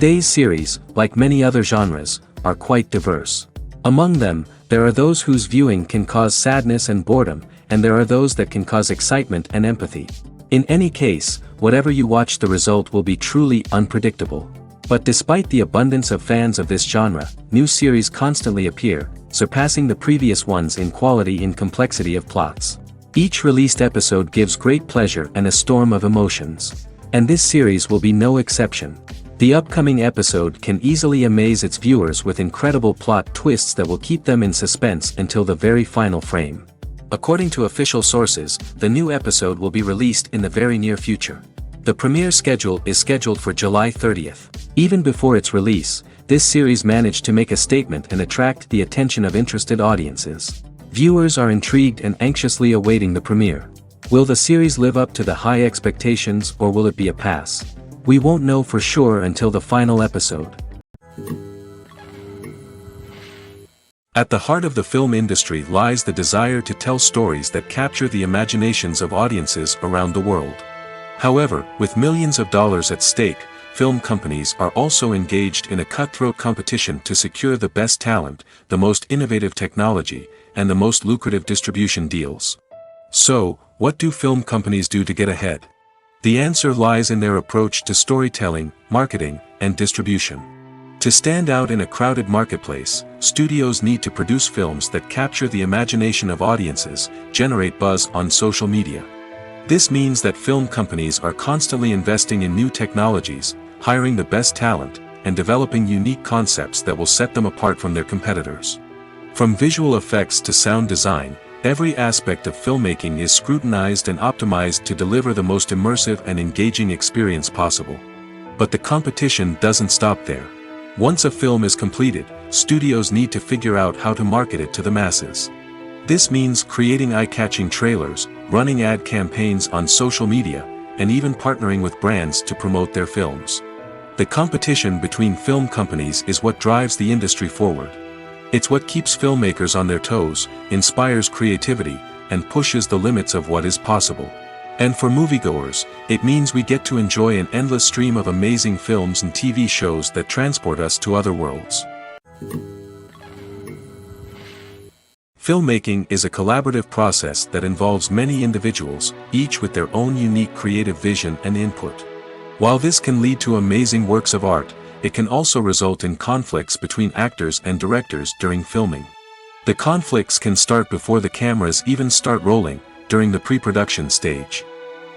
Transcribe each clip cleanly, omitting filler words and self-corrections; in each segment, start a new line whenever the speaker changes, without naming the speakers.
Today's series, like many other genres, are quite diverse. Among them, there are those whose viewing can cause sadness and boredom, and there are those that can cause excitement and empathy. In any case, whatever you watch, the result will be truly unpredictable. But despite the abundance of fans of this genre, new series constantly appear, surpassing the previous ones in quality and complexity of plots. Each released episode gives great pleasure and a storm of emotions. And this series will be no exception. The upcoming episode can easily amaze its viewers with incredible plot twists that will keep them in suspense until the very final frame. According to official sources, the new episode will be released in the very near future. The premiere schedule is scheduled for July 30th. Even before its release, this series managed to make a statement and attract the attention of interested audiences. Viewers are intrigued and anxiously awaiting the premiere. Will the series live up to the high expectations, or will it be a pass? We won't know for sure until the final episode. At the heart of the film industry lies the desire to tell stories that capture the imaginations of audiences around the world. However, with millions of dollars at stake, film companies are also engaged in a cutthroat competition to secure the best talent, the most innovative technology, and the most lucrative distribution deals. So, what do film companies do to get ahead? The answer lies in their approach to storytelling, marketing, and distribution. To stand out in a crowded marketplace, studios need to produce films that capture the imagination of audiences, generate buzz on social media. This means that film companies are constantly investing in new technologies, hiring the best talent, and developing unique concepts that will set them apart from their competitors. From visual effects to sound design, every aspect of filmmaking is scrutinized and optimized to deliver the most immersive and engaging experience possible. But the competition doesn't stop there. Once a film is completed, studios need to figure out how to market it to the masses. This means creating eye-catching trailers, running ad campaigns on social media, and even partnering with brands to promote their films. The competition between film companies is what drives the industry forward. It's what keeps filmmakers on their toes, inspires creativity, and pushes the limits of what is possible. And for moviegoers, it means we get to enjoy an endless stream of amazing films and TV shows that transport us to other worlds. Filmmaking is a collaborative process that involves many individuals, each with their own unique creative vision and input. While this can lead to amazing works of art, it can also result in conflicts between actors and directors during filming. The conflicts can start before the cameras even start rolling, during the pre-production stage.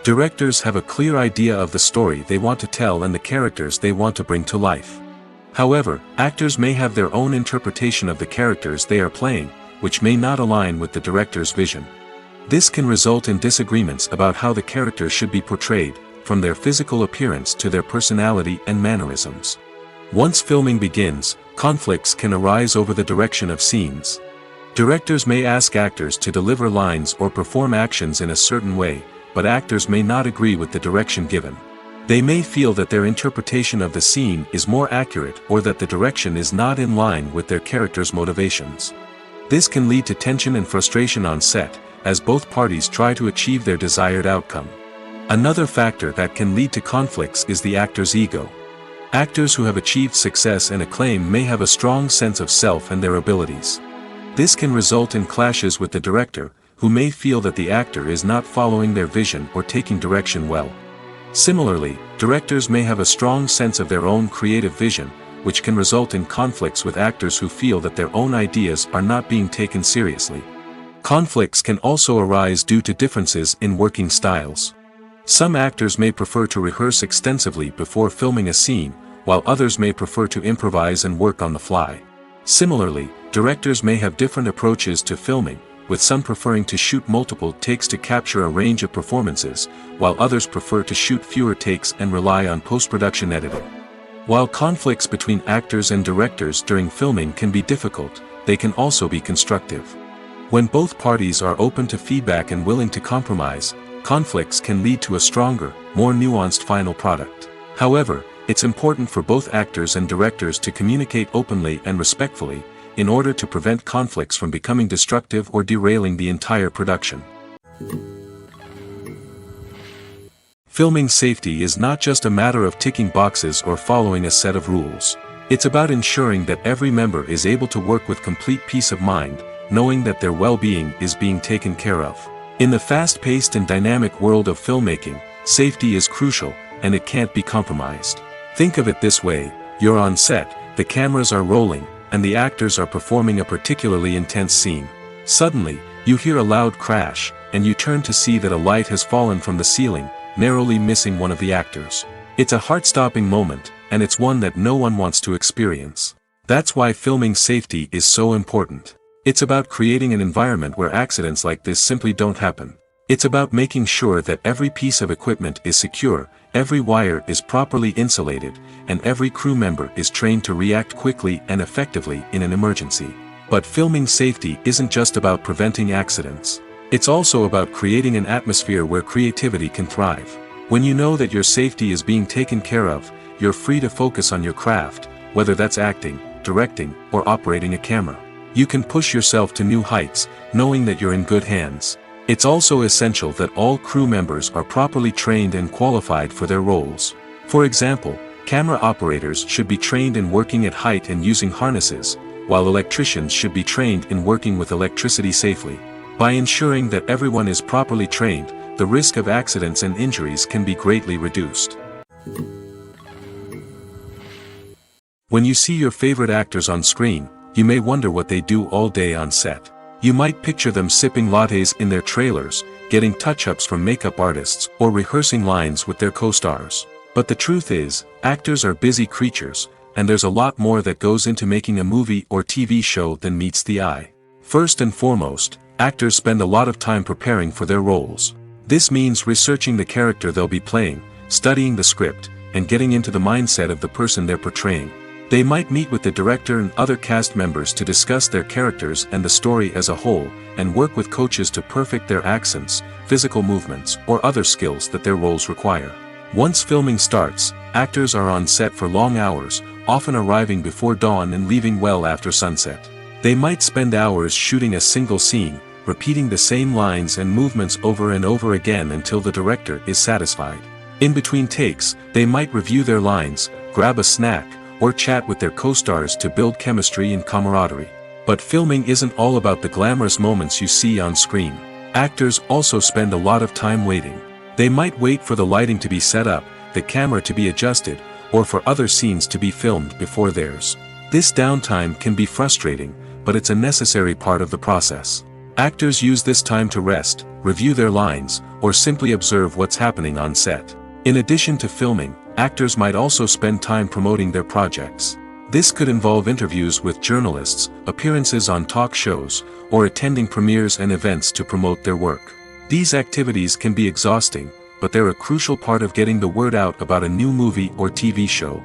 Directors have a clear idea of the story they want to tell and the characters they want to bring to life. However, actors may have their own interpretation of the characters they are playing, which may not align with the director's vision. This can result in disagreements about how the characters should be portrayed, from their physical appearance to their personality and mannerisms. Once filming begins, conflicts can arise over the direction of scenes. Directors may ask actors to deliver lines or perform actions in a certain way, but actors may not agree with the direction given. They may feel that their interpretation of the scene is more accurate or that the direction is not in line with their character's motivations. This can lead to tension and frustration on set, as both parties try to achieve their desired outcome. Another factor that can lead to conflicts is the actor's ego. Actors who have achieved success and acclaim may have a strong sense of self and their abilities. This can result in clashes with the director, who may feel that the actor is not following their vision or taking direction well. Similarly, directors may have a strong sense of their own creative vision, which can result in conflicts with actors who feel that their own ideas are not being taken seriously. Conflicts can also arise due to differences in working styles. Some actors may prefer to rehearse extensively before filming a scene, while others may prefer to improvise and work on the fly. Similarly, directors may have different approaches to filming, with some preferring to shoot multiple takes to capture a range of performances, while others prefer to shoot fewer takes and rely on post-production editing. While conflicts between actors and directors during filming can be difficult, they can also be constructive. When both parties are open to feedback and willing to compromise, conflicts can lead to a stronger, more nuanced final product. However, it's important for both actors and directors to communicate openly and respectfully, in order to prevent conflicts from becoming destructive or derailing the entire production. Filming safety is not just a matter of ticking boxes or following a set of rules. It's about ensuring that every member is able to work with complete peace of mind, knowing that their well-being is being taken care of. In the fast-paced and dynamic world of filmmaking, safety is crucial, and it can't be compromised. Think of it this way: you're on set, the cameras are rolling, and the actors are performing a particularly intense scene. Suddenly, you hear a loud crash, and you turn to see that a light has fallen from the ceiling, narrowly missing one of the actors. It's a heart-stopping moment, and it's one that no one wants to experience. That's why filming safety is so important. It's about creating an environment where accidents like this simply don't happen. It's about making sure that every piece of equipment is secure, every wire is properly insulated, and every crew member is trained to react quickly and effectively in an emergency. But filming safety isn't just about preventing accidents. It's also about creating an atmosphere where creativity can thrive. When you know that your safety is being taken care of, you're free to focus on your craft, whether that's acting, directing, or operating a camera. You can push yourself to new heights, knowing that you're in good hands. It's also essential that all crew members are properly trained and qualified for their roles. For example, camera operators should be trained in working at height and using harnesses, while electricians should be trained in working with electricity safely. By ensuring that everyone is properly trained, the risk of accidents and injuries can be greatly reduced. When you see your favorite actors on screen, you may wonder what they do all day on set. You might picture them sipping lattes in their trailers, getting touch-ups from makeup artists, or rehearsing lines with their co-stars. But the truth is, actors are busy creatures, and there's a lot more that goes into making a movie or TV show than meets the eye. First and foremost, actors spend a lot of time preparing for their roles. This means researching the character they'll be playing, studying the script, and getting into the mindset of the person they're portraying. They might meet with the director and other cast members to discuss their characters and the story as a whole, and work with coaches to perfect their accents, physical movements, or other skills that their roles require. Once filming starts, actors are on set for long hours, often arriving before dawn and leaving well after sunset. They might spend hours shooting a single scene, repeating the same lines and movements over and over again until the director is satisfied. In between takes, they might review their lines, grab a snack, or chat with their co-stars to build chemistry and camaraderie. But filming isn't all about the glamorous moments you see on screen. Actors also spend a lot of time waiting. They might wait for the lighting to be set up, the camera to be adjusted, or for other scenes to be filmed before theirs. This downtime can be frustrating, but it's a necessary part of the process. Actors use this time to rest, review their lines, or simply observe what's happening on set. In addition to filming, actors might also spend time promoting their projects. This could involve interviews with journalists, appearances on talk shows, or attending premieres and events to promote their work. These activities can be exhausting, but they're a crucial part of getting the word out about a new movie or TV show.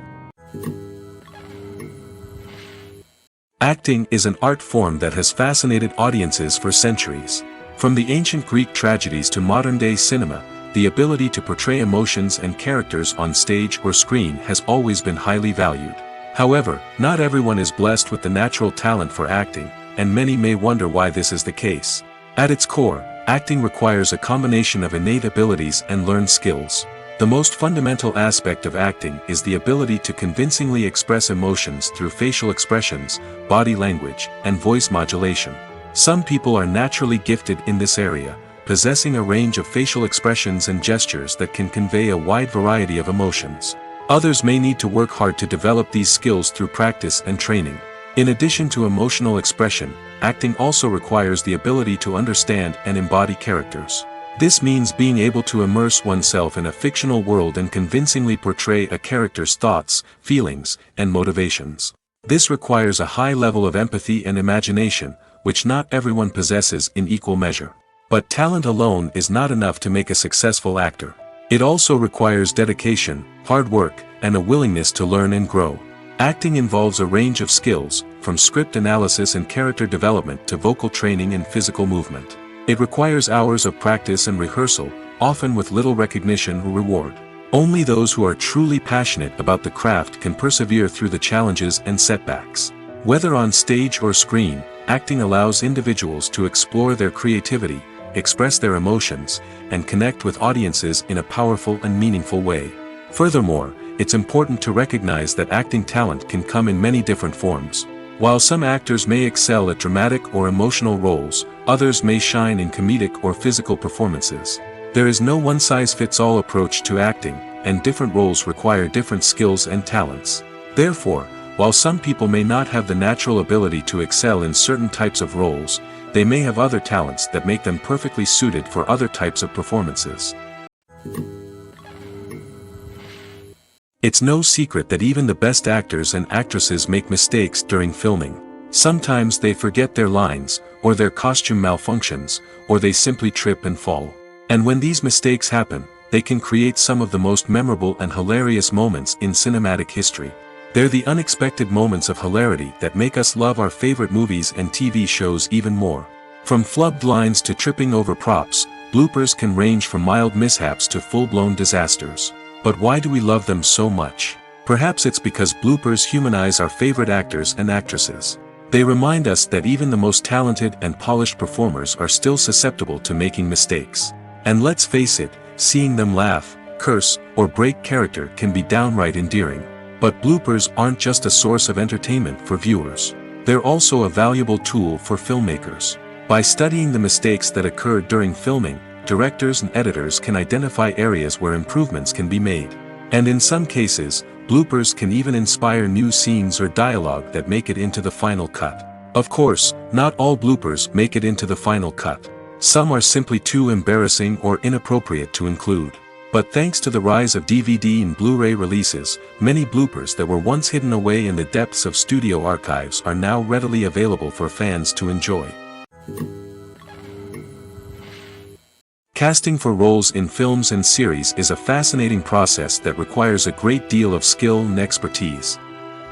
Acting is an art form that has fascinated audiences for centuries. From the ancient Greek tragedies to modern-day cinema, the ability to portray emotions and characters on stage or screen has always been highly valued. However, not everyone is blessed with the natural talent for acting, and many may wonder why this is the case. At its core, acting requires a combination of innate abilities and learned skills. The most fundamental aspect of acting is the ability to convincingly express emotions through facial expressions, body language, and voice modulation. Some people are naturally gifted in this area, possessing a range of facial expressions and gestures that can convey a wide variety of emotions. Others may need to work hard to develop these skills through practice and training. In addition to emotional expression, acting also requires the ability to understand and embody characters. This means being able to immerse oneself in a fictional world and convincingly portray a character's thoughts, feelings, and motivations. This requires a high level of empathy and imagination, which not everyone possesses in equal measure. But talent alone is not enough to make a successful actor. It also requires dedication, hard work, and a willingness to learn and grow. Acting involves a range of skills, from script analysis and character development to vocal training and physical movement. It requires hours of practice and rehearsal, often with little recognition or reward. Only those who are truly passionate about the craft can persevere through the challenges and setbacks. Whether on stage or screen, acting allows individuals to explore their creativity, express their emotions, and connect with audiences in a powerful and meaningful way. Furthermore, it's important to recognize that acting talent can come in many different forms. While some actors may excel at dramatic or emotional roles, others may shine in comedic or physical performances. There is no one-size-fits-all approach to acting, and different roles require different skills and talents. Therefore, while some people may not have the natural ability to excel in certain types of roles, they may have other talents that make them perfectly suited for other types of performances. It's no secret that even the best actors and actresses make mistakes during filming. Sometimes they forget their lines, or their costume malfunctions, or they simply trip and fall. And when these mistakes happen, they can create some of the most memorable and hilarious moments in cinematic history. They're the unexpected moments of hilarity that make us love our favorite movies and TV shows even more. From flubbed lines to tripping over props, bloopers can range from mild mishaps to full-blown disasters. But why do we love them so much? Perhaps it's because bloopers humanize our favorite actors and actresses. They remind us that even the most talented and polished performers are still susceptible to making mistakes. And let's face it, seeing them laugh, curse, or break character can be downright endearing. But bloopers aren't just a source of entertainment for viewers. They're also a valuable tool for filmmakers. By studying the mistakes that occurred during filming, directors and editors can identify areas where improvements can be made. And in some cases, bloopers can even inspire new scenes or dialogue that make it into the final cut. Of course, not all bloopers make it into the final cut. Some are simply too embarrassing or inappropriate to include. But thanks to the rise of DVD and Blu-ray releases, many bloopers that were once hidden away in the depths of studio archives are now readily available for fans to enjoy. Casting for roles in films and series is a fascinating process that requires a great deal of skill and expertise.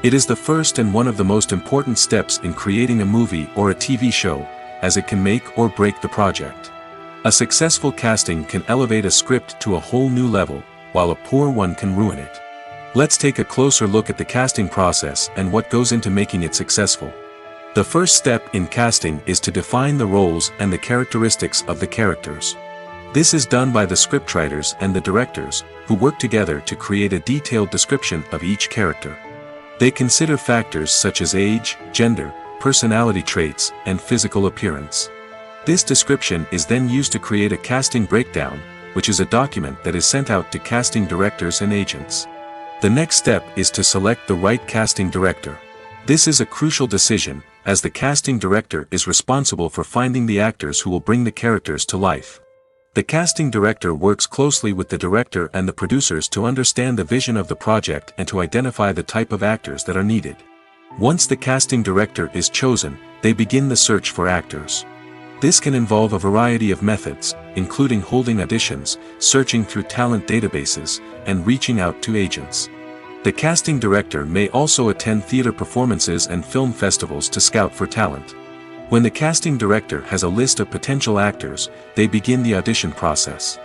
It is the first and one of the most important steps in creating a movie or a TV show, as it can make or break the project. A successful casting can elevate a script to a whole new level, while a poor one can ruin it. Let's take a closer look at the casting process and what goes into making it successful. The first step in casting is to define the roles and the characteristics of the characters. This is done by the scriptwriters and the directors, who work together to create a detailed description of each character. They consider factors such as age, gender, personality traits, and physical appearance. This description is then used to create a casting breakdown, which is a document that is sent out to casting directors and agents. The next step is to select the right casting director. This is a crucial decision, as the casting director is responsible for finding the actors who will bring the characters to life. The casting director works closely with the director and the producers to understand the vision of the project and to identify the type of actors that are needed. Once the casting director is chosen, they begin the search for actors. This can involve a variety of methods, including holding auditions, searching through talent databases, and reaching out to agents. The casting director may also attend theater performances and film festivals to scout for talent. When the casting director has a list of potential actors, they begin the audition process.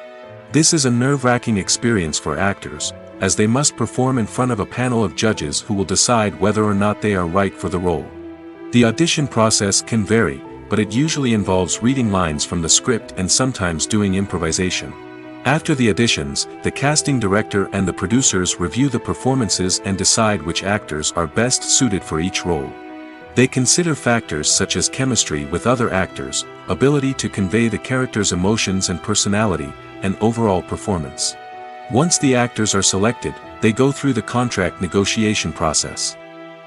This is a nerve-wracking experience for actors, as they must perform in front of a panel of judges who will decide whether or not they are right for the role. The audition process can vary, but it usually involves reading lines from the script and sometimes doing improvisation. After the auditions, the casting director and the producers review the performances and decide which actors are best suited for each role. They consider factors such as chemistry with other actors, ability to convey the character's emotions and personality, and overall performance. Once the actors are selected, they go through the contract negotiation process.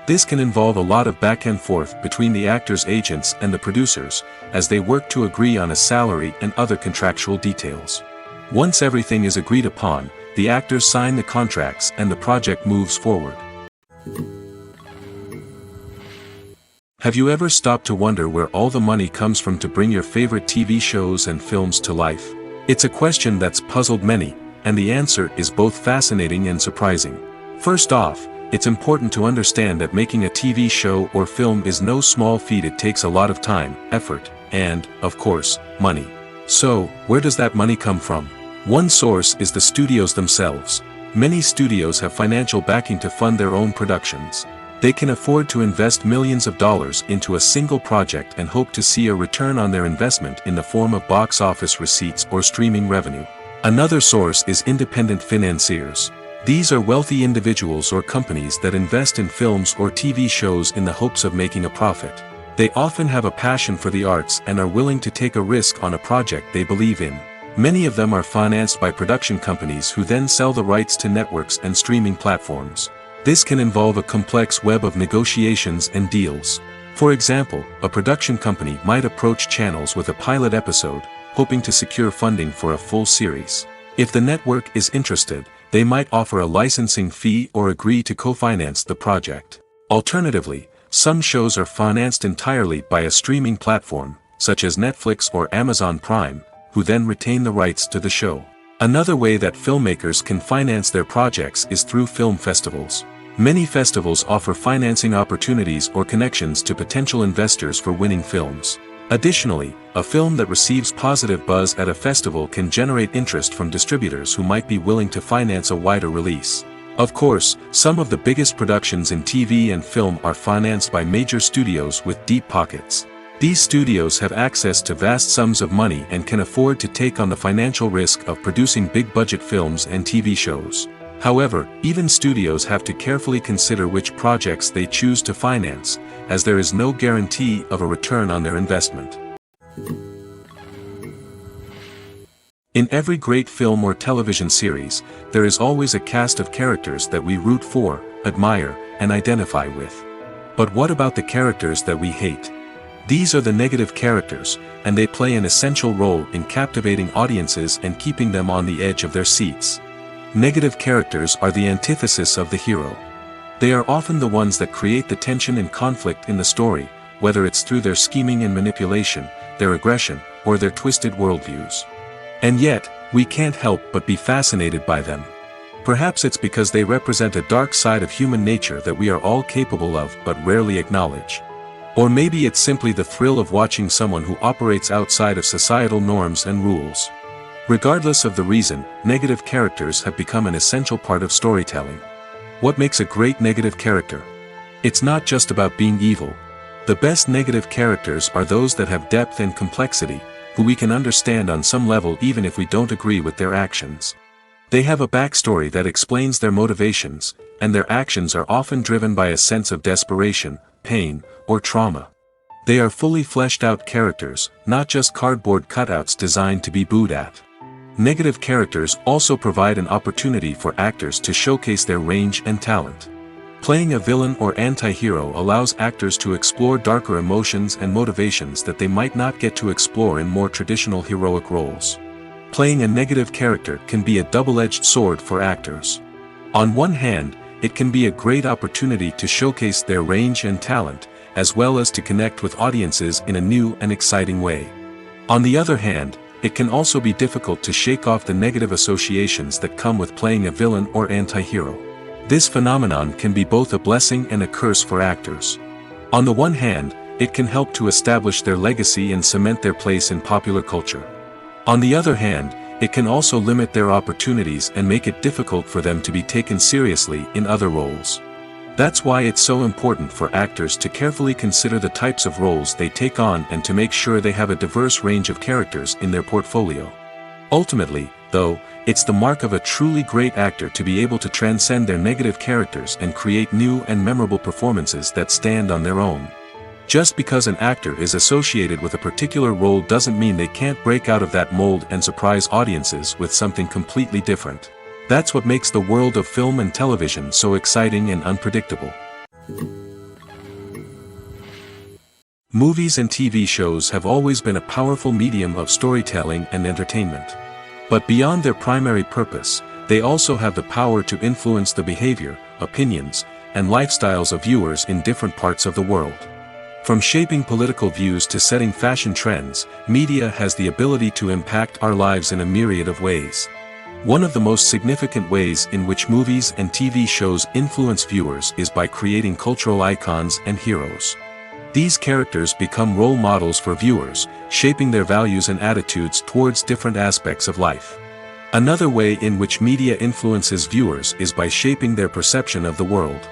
This can involve a lot of back and forth between the actors' agents and the producers, as they work to agree on a salary and other contractual details. Once everything is agreed upon, the actors sign the contracts and the project moves forward. Have you ever stopped to wonder where all the money comes from to bring your favorite TV shows and films to life? It's a question that's puzzled many, and the answer is both fascinating and surprising. First off, it's important to understand that making a TV show or film is no small feat. It takes a lot of time, effort, and, of course, money. So, where does that money come from? One source is the studios themselves. Many studios have financial backing to fund their own productions. They can afford to invest millions of dollars into a single project and hope to see a return on their investment in the form of box office receipts or streaming revenue. Another source is independent financiers. These are wealthy individuals or companies that invest in films or TV shows in the hopes of making a profit. They often have a passion for the arts and are willing to take a risk on a project they believe in. Many of them are financed by production companies who then sell the rights to networks and streaming platforms. This can involve a complex web of negotiations and deals. For example, a production company might approach channels with a pilot episode, hoping to secure funding for a full series. If the network is interested, they might offer a licensing fee or agree to co-finance the project. Alternatively, some shows are financed entirely by a streaming platform, such as Netflix or Amazon Prime, who then retain the rights to the show. Another way that filmmakers can finance their projects is through film festivals. Many festivals offer financing opportunities or connections to potential investors for winning films. Additionally, a film that receives positive buzz at a festival can generate interest from distributors who might be willing to finance a wider release. Of course, some of the biggest productions in TV and film are financed by major studios with deep pockets. These studios have access to vast sums of money and can afford to take on the financial risk of producing big-budget films and TV shows. However, even studios have to carefully consider which projects they choose to finance, as there is no guarantee of a return on their investment. In every great film or television series, there is always a cast of characters that we root for, admire, and identify with. But what about the characters that we hate? These are the negative characters, and they play an essential role in captivating audiences and keeping them on the edge of their seats. Negative characters are the antithesis of the hero. They are often the ones that create the tension and conflict in the story, whether it's through their scheming and manipulation, their aggression, or their twisted worldviews. And yet, we can't help but be fascinated by them. Perhaps it's because they represent a dark side of human nature that we are all capable of but rarely acknowledge. Or maybe it's simply the thrill of watching someone who operates outside of societal norms and rules. Regardless of the reason, negative characters have become an essential part of storytelling. What makes a great negative character? It's not just about being evil. The best negative characters are those that have depth and complexity, who we can understand on some level even if we don't agree with their actions. They have a backstory that explains their motivations, and their actions are often driven by a sense of desperation, pain, or trauma. They are fully fleshed out characters, not just cardboard cutouts designed to be booed at. Negative characters also provide an opportunity for actors to showcase their range and talent. Playing a villain or anti-hero allows actors to explore darker emotions and motivations that they might not get to explore in more traditional heroic roles. Playing a negative character can be a double-edged sword for actors. On one hand, it can be a great opportunity to showcase their range and talent, as well as to connect with audiences in a new and exciting way. On the other hand, it can also be difficult to shake off the negative associations that come with playing a villain or anti-hero. This phenomenon can be both a blessing and a curse for actors. On the one hand, it can help to establish their legacy and cement their place in popular culture. On the other hand, it can also limit their opportunities and make it difficult for them to be taken seriously in other roles. That's why it's so important for actors to carefully consider the types of roles they take on and to make sure they have a diverse range of characters in their portfolio. Ultimately, though, it's the mark of a truly great actor to be able to transcend their negative characters and create new and memorable performances that stand on their own. Just because an actor is associated with a particular role doesn't mean they can't break out of that mold and surprise audiences with something completely different. That's what makes the world of film and television so exciting and unpredictable. Movies and TV shows have always been a powerful medium of storytelling and entertainment. But beyond their primary purpose, they also have the power to influence the behavior, opinions, and lifestyles of viewers in different parts of the world. From shaping political views to setting fashion trends, media has the ability to impact our lives in a myriad of ways. One of the most significant ways in which movies and TV shows influence viewers is by creating cultural icons and heroes. These characters become role models for viewers, shaping their values and attitudes towards different aspects of life. Another way in which media influences viewers is by shaping their perception of the world.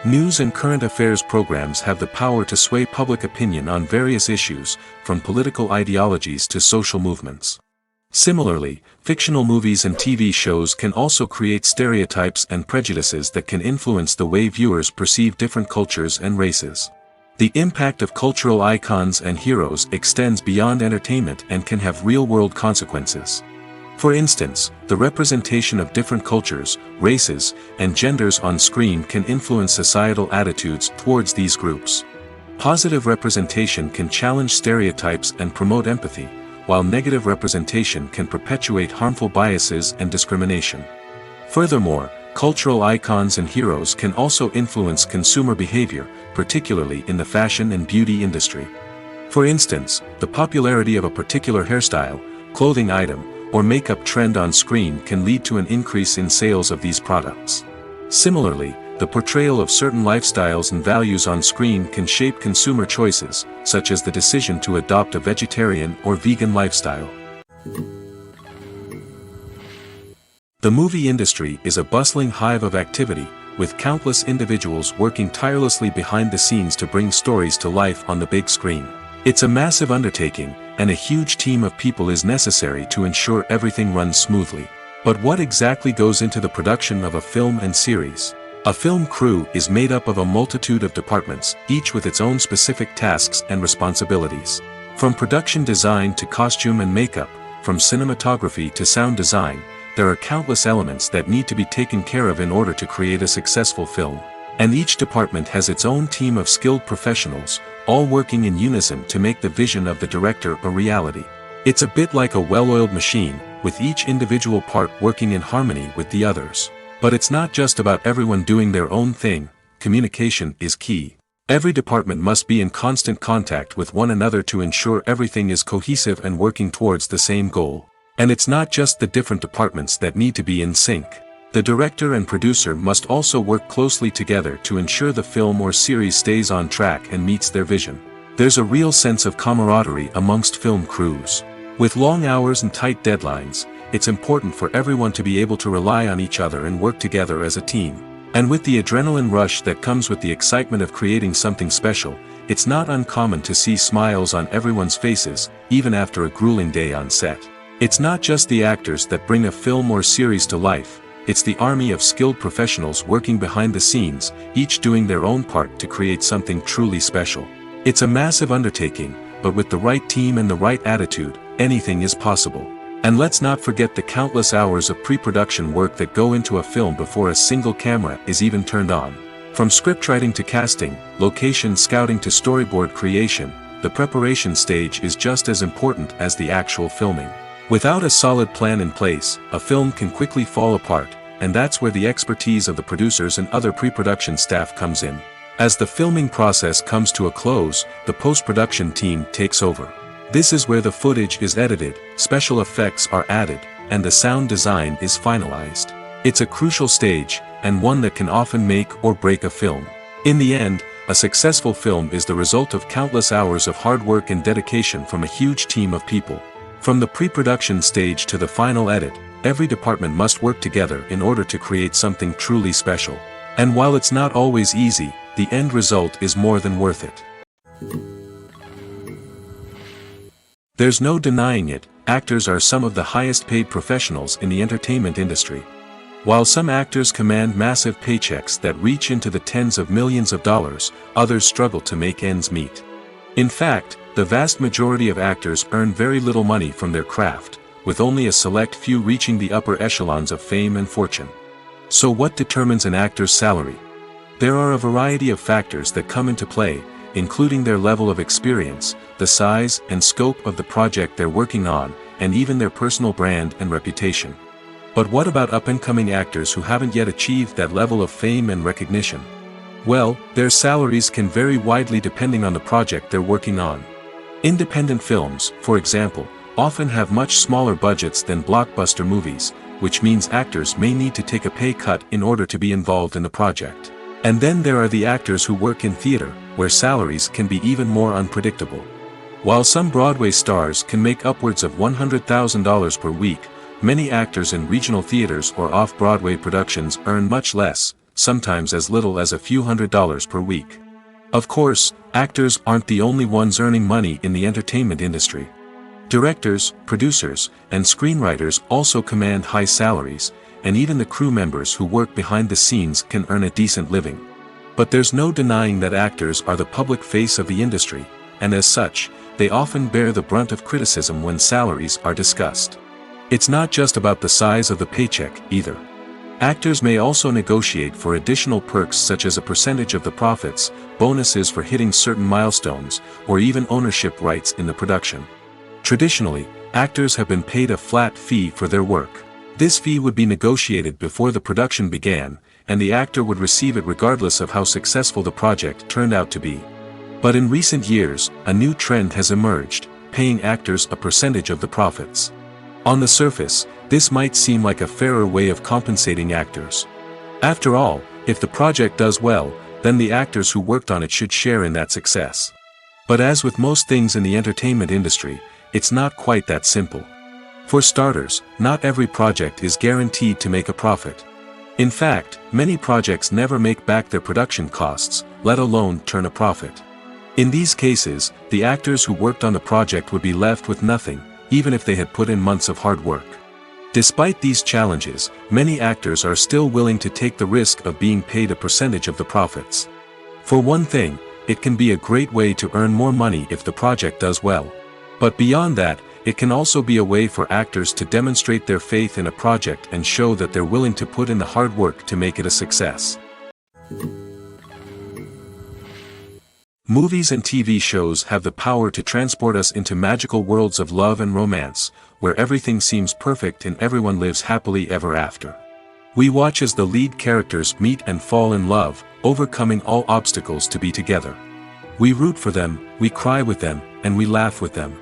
News and current affairs programs have the power to sway public opinion on various issues, from political ideologies to social movements. Similarly, fictional movies and TV shows can also create stereotypes and prejudices that can influence the way viewers perceive different cultures and races. The impact of cultural icons and heroes extends beyond entertainment and can have real-world consequences. For instance, the representation of different cultures, races, and genders on screen can influence societal attitudes towards these groups. Positive representation can challenge stereotypes and promote empathy, while negative representation can perpetuate harmful biases and discrimination. Furthermore, cultural icons and heroes can also influence consumer behavior, particularly in the fashion and beauty industry. For instance, the popularity of a particular hairstyle, clothing item, or makeup trend on screen can lead to an increase in sales of these products. Similarly, the portrayal of certain lifestyles and values on screen can shape consumer choices, such as the decision to adopt a vegetarian or vegan lifestyle. The movie industry is a bustling hive of activity, with countless individuals working tirelessly behind the scenes to bring stories to life on the big screen. It's a massive undertaking, and a huge team of people is necessary to ensure everything runs smoothly. But what exactly goes into the production of a film and series? A film crew is made up of a multitude of departments, each with its own specific tasks and responsibilities. From production design to costume and makeup, from cinematography to sound design, there are countless elements that need to be taken care of in order to create a successful film. And each department has its own team of skilled professionals, all working in unison to make the vision of the director a reality. It's a bit like a well-oiled machine, with each individual part working in harmony with the others. But it's not just about everyone doing their own thing. Communication is key. Every department must be in constant contact with one another to ensure everything is cohesive and working towards the same goal. And it's not just the different departments that need to be in sync. The director and producer must also work closely together to ensure the film or series stays on track and meets their vision. There's a real sense of camaraderie amongst film crews. With long hours and tight deadlines, it's important for everyone to be able to rely on each other and work together as a team. And with the adrenaline rush that comes with the excitement of creating something special, it's not uncommon to see smiles on everyone's faces, even after a grueling day on set. It's not just the actors that bring a film or series to life. It's the army of skilled professionals working behind the scenes, each doing their own part to create something truly special. It's a massive undertaking, but with the right team and the right attitude, anything is possible. And let's not forget the countless hours of pre-production work that go into a film before a single camera is even turned on. From scriptwriting to casting, location scouting to storyboard creation, the preparation stage is just as important as the actual filming. Without a solid plan in place, a film can quickly fall apart, and that's where the expertise of the producers and other pre-production staff comes in. As the filming process comes to a close, the post-production team takes over. This is where the footage is edited, special effects are added, and the sound design is finalized. It's a crucial stage, and one that can often make or break a film. In the end, a successful film is the result of countless hours of hard work and dedication from a huge team of people. From the pre-production stage to the final edit, every department must work together in order to create something truly special. And while it's not always easy, the end result is more than worth it. There's no denying it, actors are some of the highest paid professionals in the entertainment industry. While some actors command massive paychecks that reach into the tens of millions of dollars, others struggle to make ends meet. In fact, the vast majority of actors earn very little money from their craft, with only a select few reaching the upper echelons of fame and fortune. So what determines an actor's salary? There are a variety of factors that come into play, including their level of experience, the size and scope of the project they're working on, and even their personal brand and reputation. But what about up-and-coming actors who haven't yet achieved that level of fame and recognition? Well, their salaries can vary widely depending on the project they're working on. Independent films, for example, often have much smaller budgets than blockbuster movies, which means actors may need to take a pay cut in order to be involved in the project. And then there are the actors who work in theater, where salaries can be even more unpredictable. While some Broadway stars can make upwards of $100,000 per week, many actors in regional theaters or off-Broadway productions earn much less, sometimes as little as a few $100s per week. Of course, actors aren't the only ones earning money in the entertainment industry. Directors, producers, and screenwriters also command high salaries, and even the crew members who work behind the scenes can earn a decent living. But there's no denying that actors are the public face of the industry, and as such, they often bear the brunt of criticism when salaries are discussed. It's not just about the size of the paycheck, either. Actors may also negotiate for additional perks such as a percentage of the profits, bonuses for hitting certain milestones, or even ownership rights in the production. Traditionally, actors have been paid a flat fee for their work. This fee would be negotiated before the production began, and the actor would receive it regardless of how successful the project turned out to be. But in recent years, a new trend has emerged, paying actors a percentage of the profits. On the surface, this might seem like a fairer way of compensating actors. After all, if the project does well, then the actors who worked on it should share in that success. But as with most things in the entertainment industry, it's not quite that simple. For starters, not every project is guaranteed to make a profit. In fact, many projects never make back their production costs, let alone turn a profit. In these cases, the actors who worked on the project would be left with nothing, even if they had put in months of hard work. Despite these challenges, many actors are still willing to take the risk of being paid a percentage of the profits. For one thing, it can be a great way to earn more money if the project does well. But beyond that, it can also be a way for actors to demonstrate their faith in a project and show that they're willing to put in the hard work to make it a success. Movies and TV shows have the power to transport us into magical worlds of love and romance, where everything seems perfect and everyone lives happily ever after. We watch as the lead characters meet and fall in love, overcoming all obstacles to be together. We root for them, we cry with them, and we laugh with them.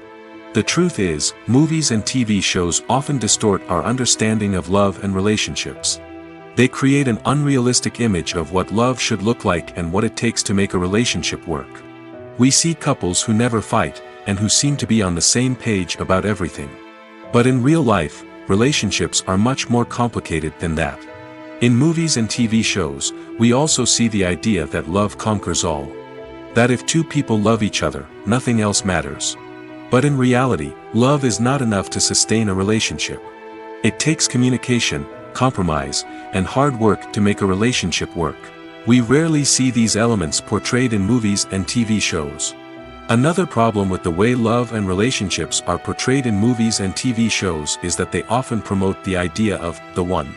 The truth is, movies and TV shows often distort our understanding of love and relationships. They create an unrealistic image of what love should look like and what it takes to make a relationship work. We see couples who never fight, and who seem to be on the same page about everything. But in real life, relationships are much more complicated than that. In movies and TV shows, we also see the idea that love conquers all. That if two people love each other, nothing else matters. But in reality, love is not enough to sustain a relationship. It takes communication, compromise, and hard work to make a relationship work. We rarely see these elements portrayed in movies and TV shows. Another problem with the way love and relationships are portrayed in movies and TV shows is that they often promote the idea of the one.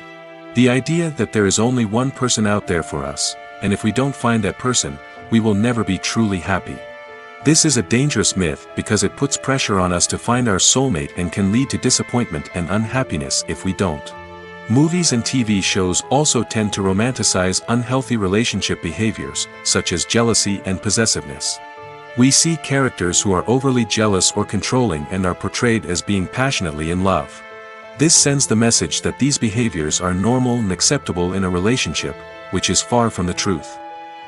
The idea that there is only one person out there for us, and if we don't find that person, we will never be truly happy. This is a dangerous myth because it puts pressure on us to find our soulmate and can lead to disappointment and unhappiness if we don't. Movies and TV shows also tend to romanticize unhealthy relationship behaviors, such as jealousy and possessiveness. We see characters who are overly jealous or controlling and are portrayed as being passionately in love. This sends the message that these behaviors are normal and acceptable in a relationship, which is far from the truth.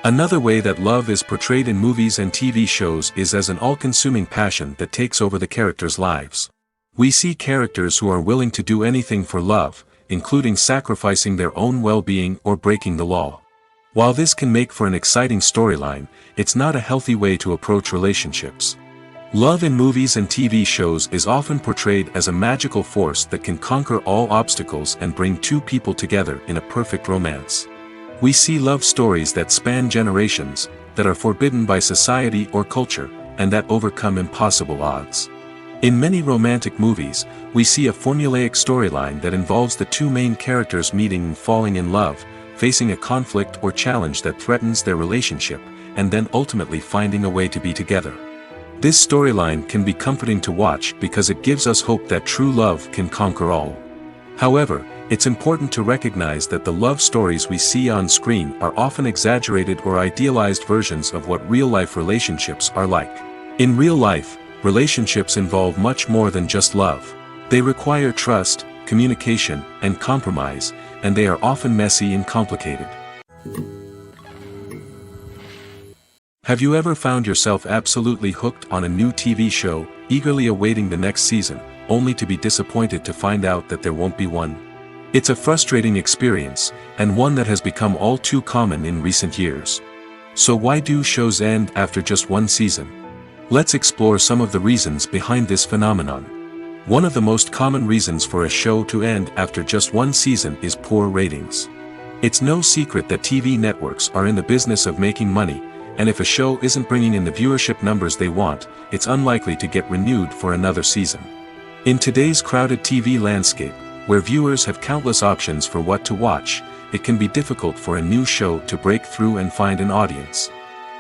Another way that love is portrayed in movies and TV shows is as an all-consuming passion that takes over the characters' lives. We see characters who are willing to do anything for love, including sacrificing their own well-being or breaking the law. While this can make for an exciting storyline, it's not a healthy way to approach relationships. Love in movies and TV shows is often portrayed as a magical force that can conquer all obstacles and bring two people together in a perfect romance. We see love stories that span generations, that are forbidden by society or culture, and that overcome impossible odds. In many romantic movies, we see a formulaic storyline that involves the two main characters meeting and falling in love, facing a conflict or challenge that threatens their relationship, and then ultimately finding a way to be together. This storyline can be comforting to watch because it gives us hope that true love can conquer all. However, it's important to recognize that the love stories we see on screen are often exaggerated or idealized versions of what real-life relationships are like. In real life, relationships involve much more than just love. They require trust, communication, and compromise, and they are often messy and complicated. Have you ever found yourself absolutely hooked on a new TV show, eagerly awaiting the next season, only to be disappointed to find out that there won't be one? It's a frustrating experience, and one that has become all too common in recent years. So why do shows end after just one season? Let's explore some of the reasons behind this phenomenon. One of the most common reasons for a show to end after just one season is poor ratings. It's no secret that TV networks are in the business of making money, and if a show isn't bringing in the viewership numbers they want, it's unlikely to get renewed for another season. In today's crowded TV landscape, where viewers have countless options for what to watch, it can be difficult for a new show to break through and find an audience.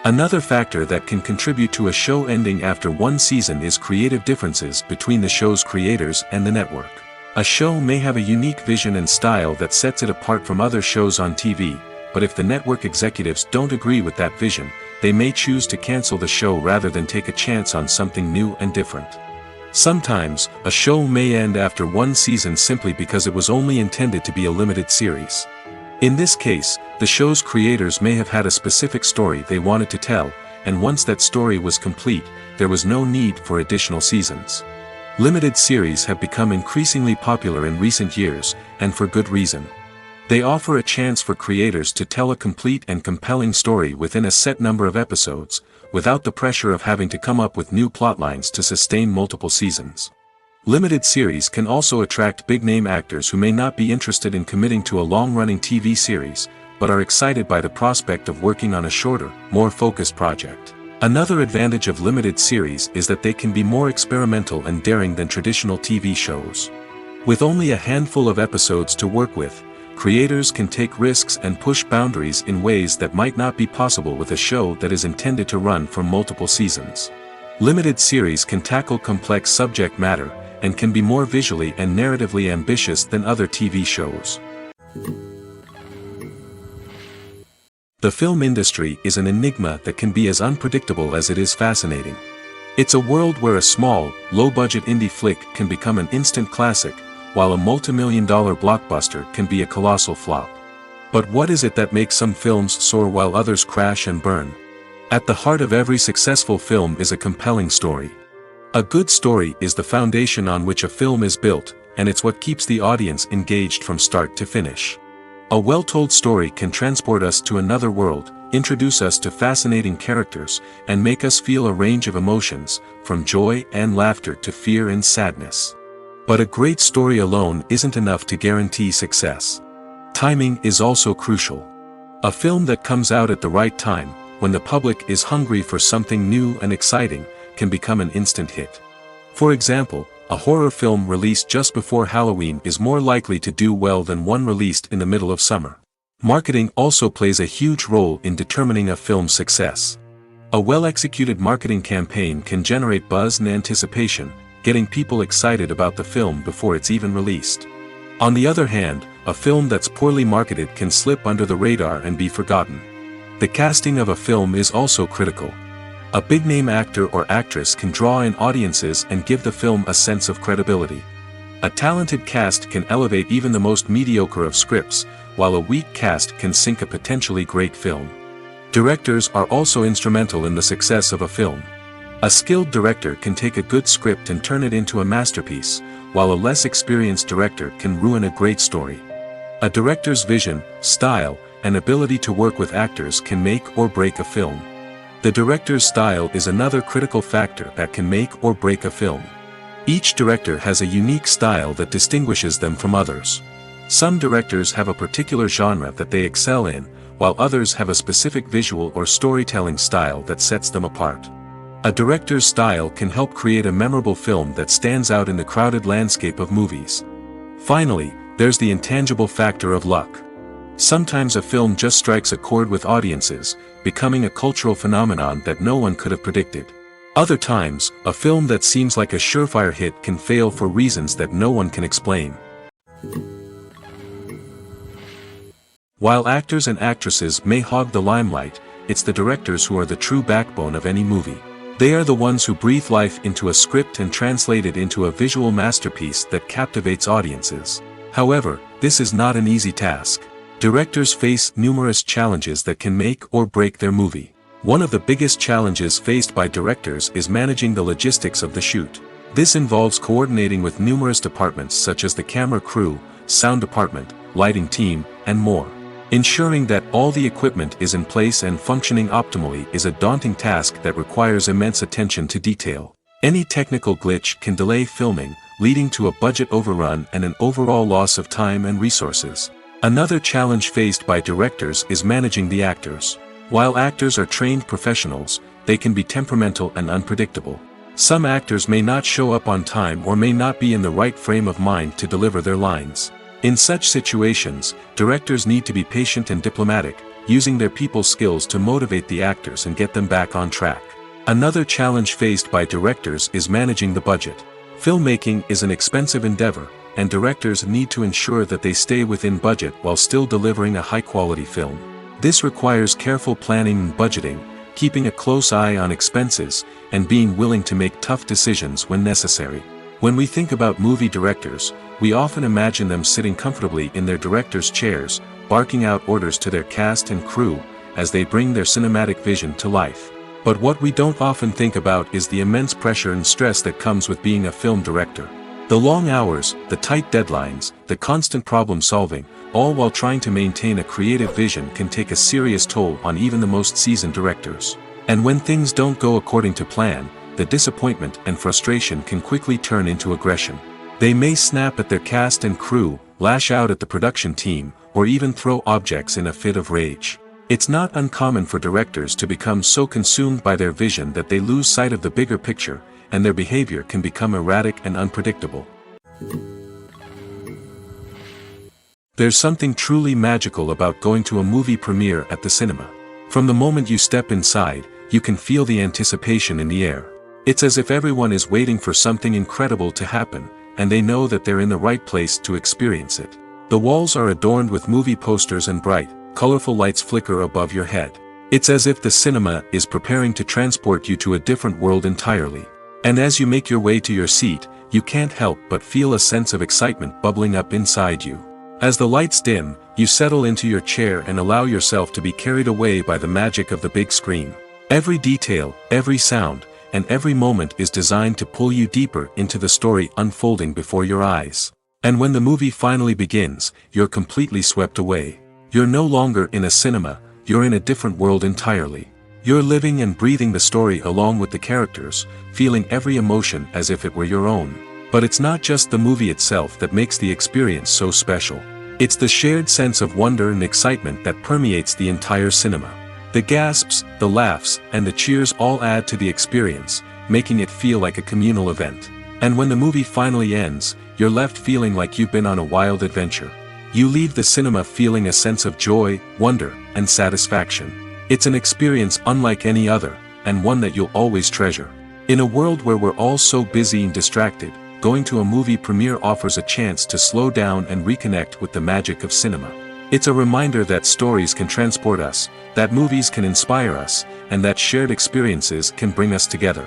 Another factor that can contribute to a show ending after one season is creative differences between the show's creators and the network. A show may have a unique vision and style that sets it apart from other shows on TV, but if the network executives don't agree with that vision, they may choose to cancel the show rather than take a chance on something new and different. Sometimes, a show may end after one season simply because it was only intended to be a limited series. In this case, the show's creators may have had a specific story they wanted to tell, and once that story was complete, there was no need for additional seasons. Limited series have become increasingly popular in recent years, and for good reason. They offer a chance for creators to tell a complete and compelling story within a set number of episodes, without the pressure of having to come up with new plotlines to sustain multiple seasons. Limited series can also attract big-name actors who may not be interested in committing to a long-running TV series, but are excited by the prospect of working on a shorter, more focused project. Another advantage of limited series is that they can be more experimental and daring than traditional TV shows. With only a handful of episodes to work with, creators can take risks and push boundaries in ways that might not be possible with a show that is intended to run for multiple seasons. Limited series can tackle complex subject matter, and can be more visually and narratively ambitious than other TV shows. The film industry is an enigma that can be as unpredictable as it is fascinating. It's a world where a small, low-budget indie flick can become an instant classic, while a multi-million-dollar blockbuster can be a colossal flop. But what is it that makes some films soar while others crash and burn? At the heart of every successful film is a compelling story. A good story is the foundation on which a film is built, and it's what keeps the audience engaged from start to finish. A well-told story can transport us to another world, introduce us to fascinating characters, and make us feel a range of emotions, from joy and laughter to fear and sadness. But a great story alone isn't enough to guarantee success. Timing is also crucial. A film that comes out at the right time, when the public is hungry for something new and exciting, can become an instant hit. For example, a horror film released just before Halloween is more likely to do well than one released in the middle of summer. Marketing also plays a huge role in determining a film's success. A well-executed marketing campaign can generate buzz and anticipation, getting people excited about the film before it's even released. On the other hand, a film that's poorly marketed can slip under the radar and be forgotten. The casting of a film is also critical. A big-name actor or actress can draw in audiences and give the film a sense of credibility. A talented cast can elevate even the most mediocre of scripts, while a weak cast can sink a potentially great film. Directors are also instrumental in the success of a film. A skilled director can take a good script and turn it into a masterpiece, while a less experienced director can ruin a great story. A director's vision, style, and ability to work with actors can make or break a film. The director's style is another critical factor that can make or break a film. Each director has a unique style that distinguishes them from others. Some directors have a particular genre that they excel in, while others have a specific visual or storytelling style that sets them apart. A director's style can help create a memorable film that stands out in the crowded landscape of movies. Finally, there's the intangible factor of luck. Sometimes a film just strikes a chord with audiences, becoming a cultural phenomenon that no one could have predicted. Other times, a film that seems like a surefire hit can fail for reasons that no one can explain. While actors and actresses may hog the limelight, it's the directors who are the true backbone of any movie. They are the ones who breathe life into a script and translate it into a visual masterpiece that captivates audiences. However, this is not an easy task. Directors face numerous challenges that can make or break their movie. One of the biggest challenges faced by directors is managing the logistics of the shoot. This involves coordinating with numerous departments such as the camera crew, sound department, lighting team, and more. Ensuring that all the equipment is in place and functioning optimally is a daunting task that requires immense attention to detail. Any technical glitch can delay filming, leading to a budget overrun and an overall loss of time and resources. Another challenge faced by directors is managing the actors. While actors are trained professionals, they can be temperamental and unpredictable. Some actors may not show up on time or may not be in the right frame of mind to deliver their lines. In such situations, directors need to be patient and diplomatic, using their people skills to motivate the actors and get them back on track. Another challenge faced by directors is managing the budget. Filmmaking is an expensive endeavor, and directors need to ensure that they stay within budget while still delivering a high-quality film. This requires careful planning and budgeting, keeping a close eye on expenses, and being willing to make tough decisions when necessary. When we think about movie directors, we often imagine them sitting comfortably in their director's chairs, barking out orders to their cast and crew, as they bring their cinematic vision to life. But what we don't often think about is the immense pressure and stress that comes with being a film director. The long hours, the tight deadlines, the constant problem solving, all while trying to maintain a creative vision can take a serious toll on even the most seasoned directors. And when things don't go according to plan, the disappointment and frustration can quickly turn into aggression. They may snap at their cast and crew, lash out at the production team, or even throw objects in a fit of rage. It's not uncommon for directors to become so consumed by their vision that they lose sight of the bigger picture, and their behavior can become erratic and unpredictable. There's something truly magical about going to a movie premiere at the cinema. From the moment you step inside, you can feel the anticipation in the air. It's as if everyone is waiting for something incredible to happen, and they know that they're in the right place to experience it. The walls are adorned with movie posters and bright, colorful lights flicker above your head. It's as if the cinema is preparing to transport you to a different world entirely. And as you make your way to your seat, you can't help but feel a sense of excitement bubbling up inside you. As the lights dim, you settle into your chair and allow yourself to be carried away by the magic of the big screen. Every detail, every sound, and every moment is designed to pull you deeper into the story unfolding before your eyes. And when the movie finally begins, you're completely swept away. You're no longer in a cinema, you're in a different world entirely. You're living and breathing the story along with the characters, feeling every emotion as if it were your own. But it's not just the movie itself that makes the experience so special. It's the shared sense of wonder and excitement that permeates the entire cinema. The gasps, the laughs, and the cheers all add to the experience, making it feel like a communal event. And when the movie finally ends, you're left feeling like you've been on a wild adventure. You leave the cinema feeling a sense of joy, wonder, and satisfaction. It's an experience unlike any other, and one that you'll always treasure. In a world where we're all so busy and distracted, going to a movie premiere offers a chance to slow down and reconnect with the magic of cinema. It's a reminder that stories can transport us, that movies can inspire us, and that shared experiences can bring us together.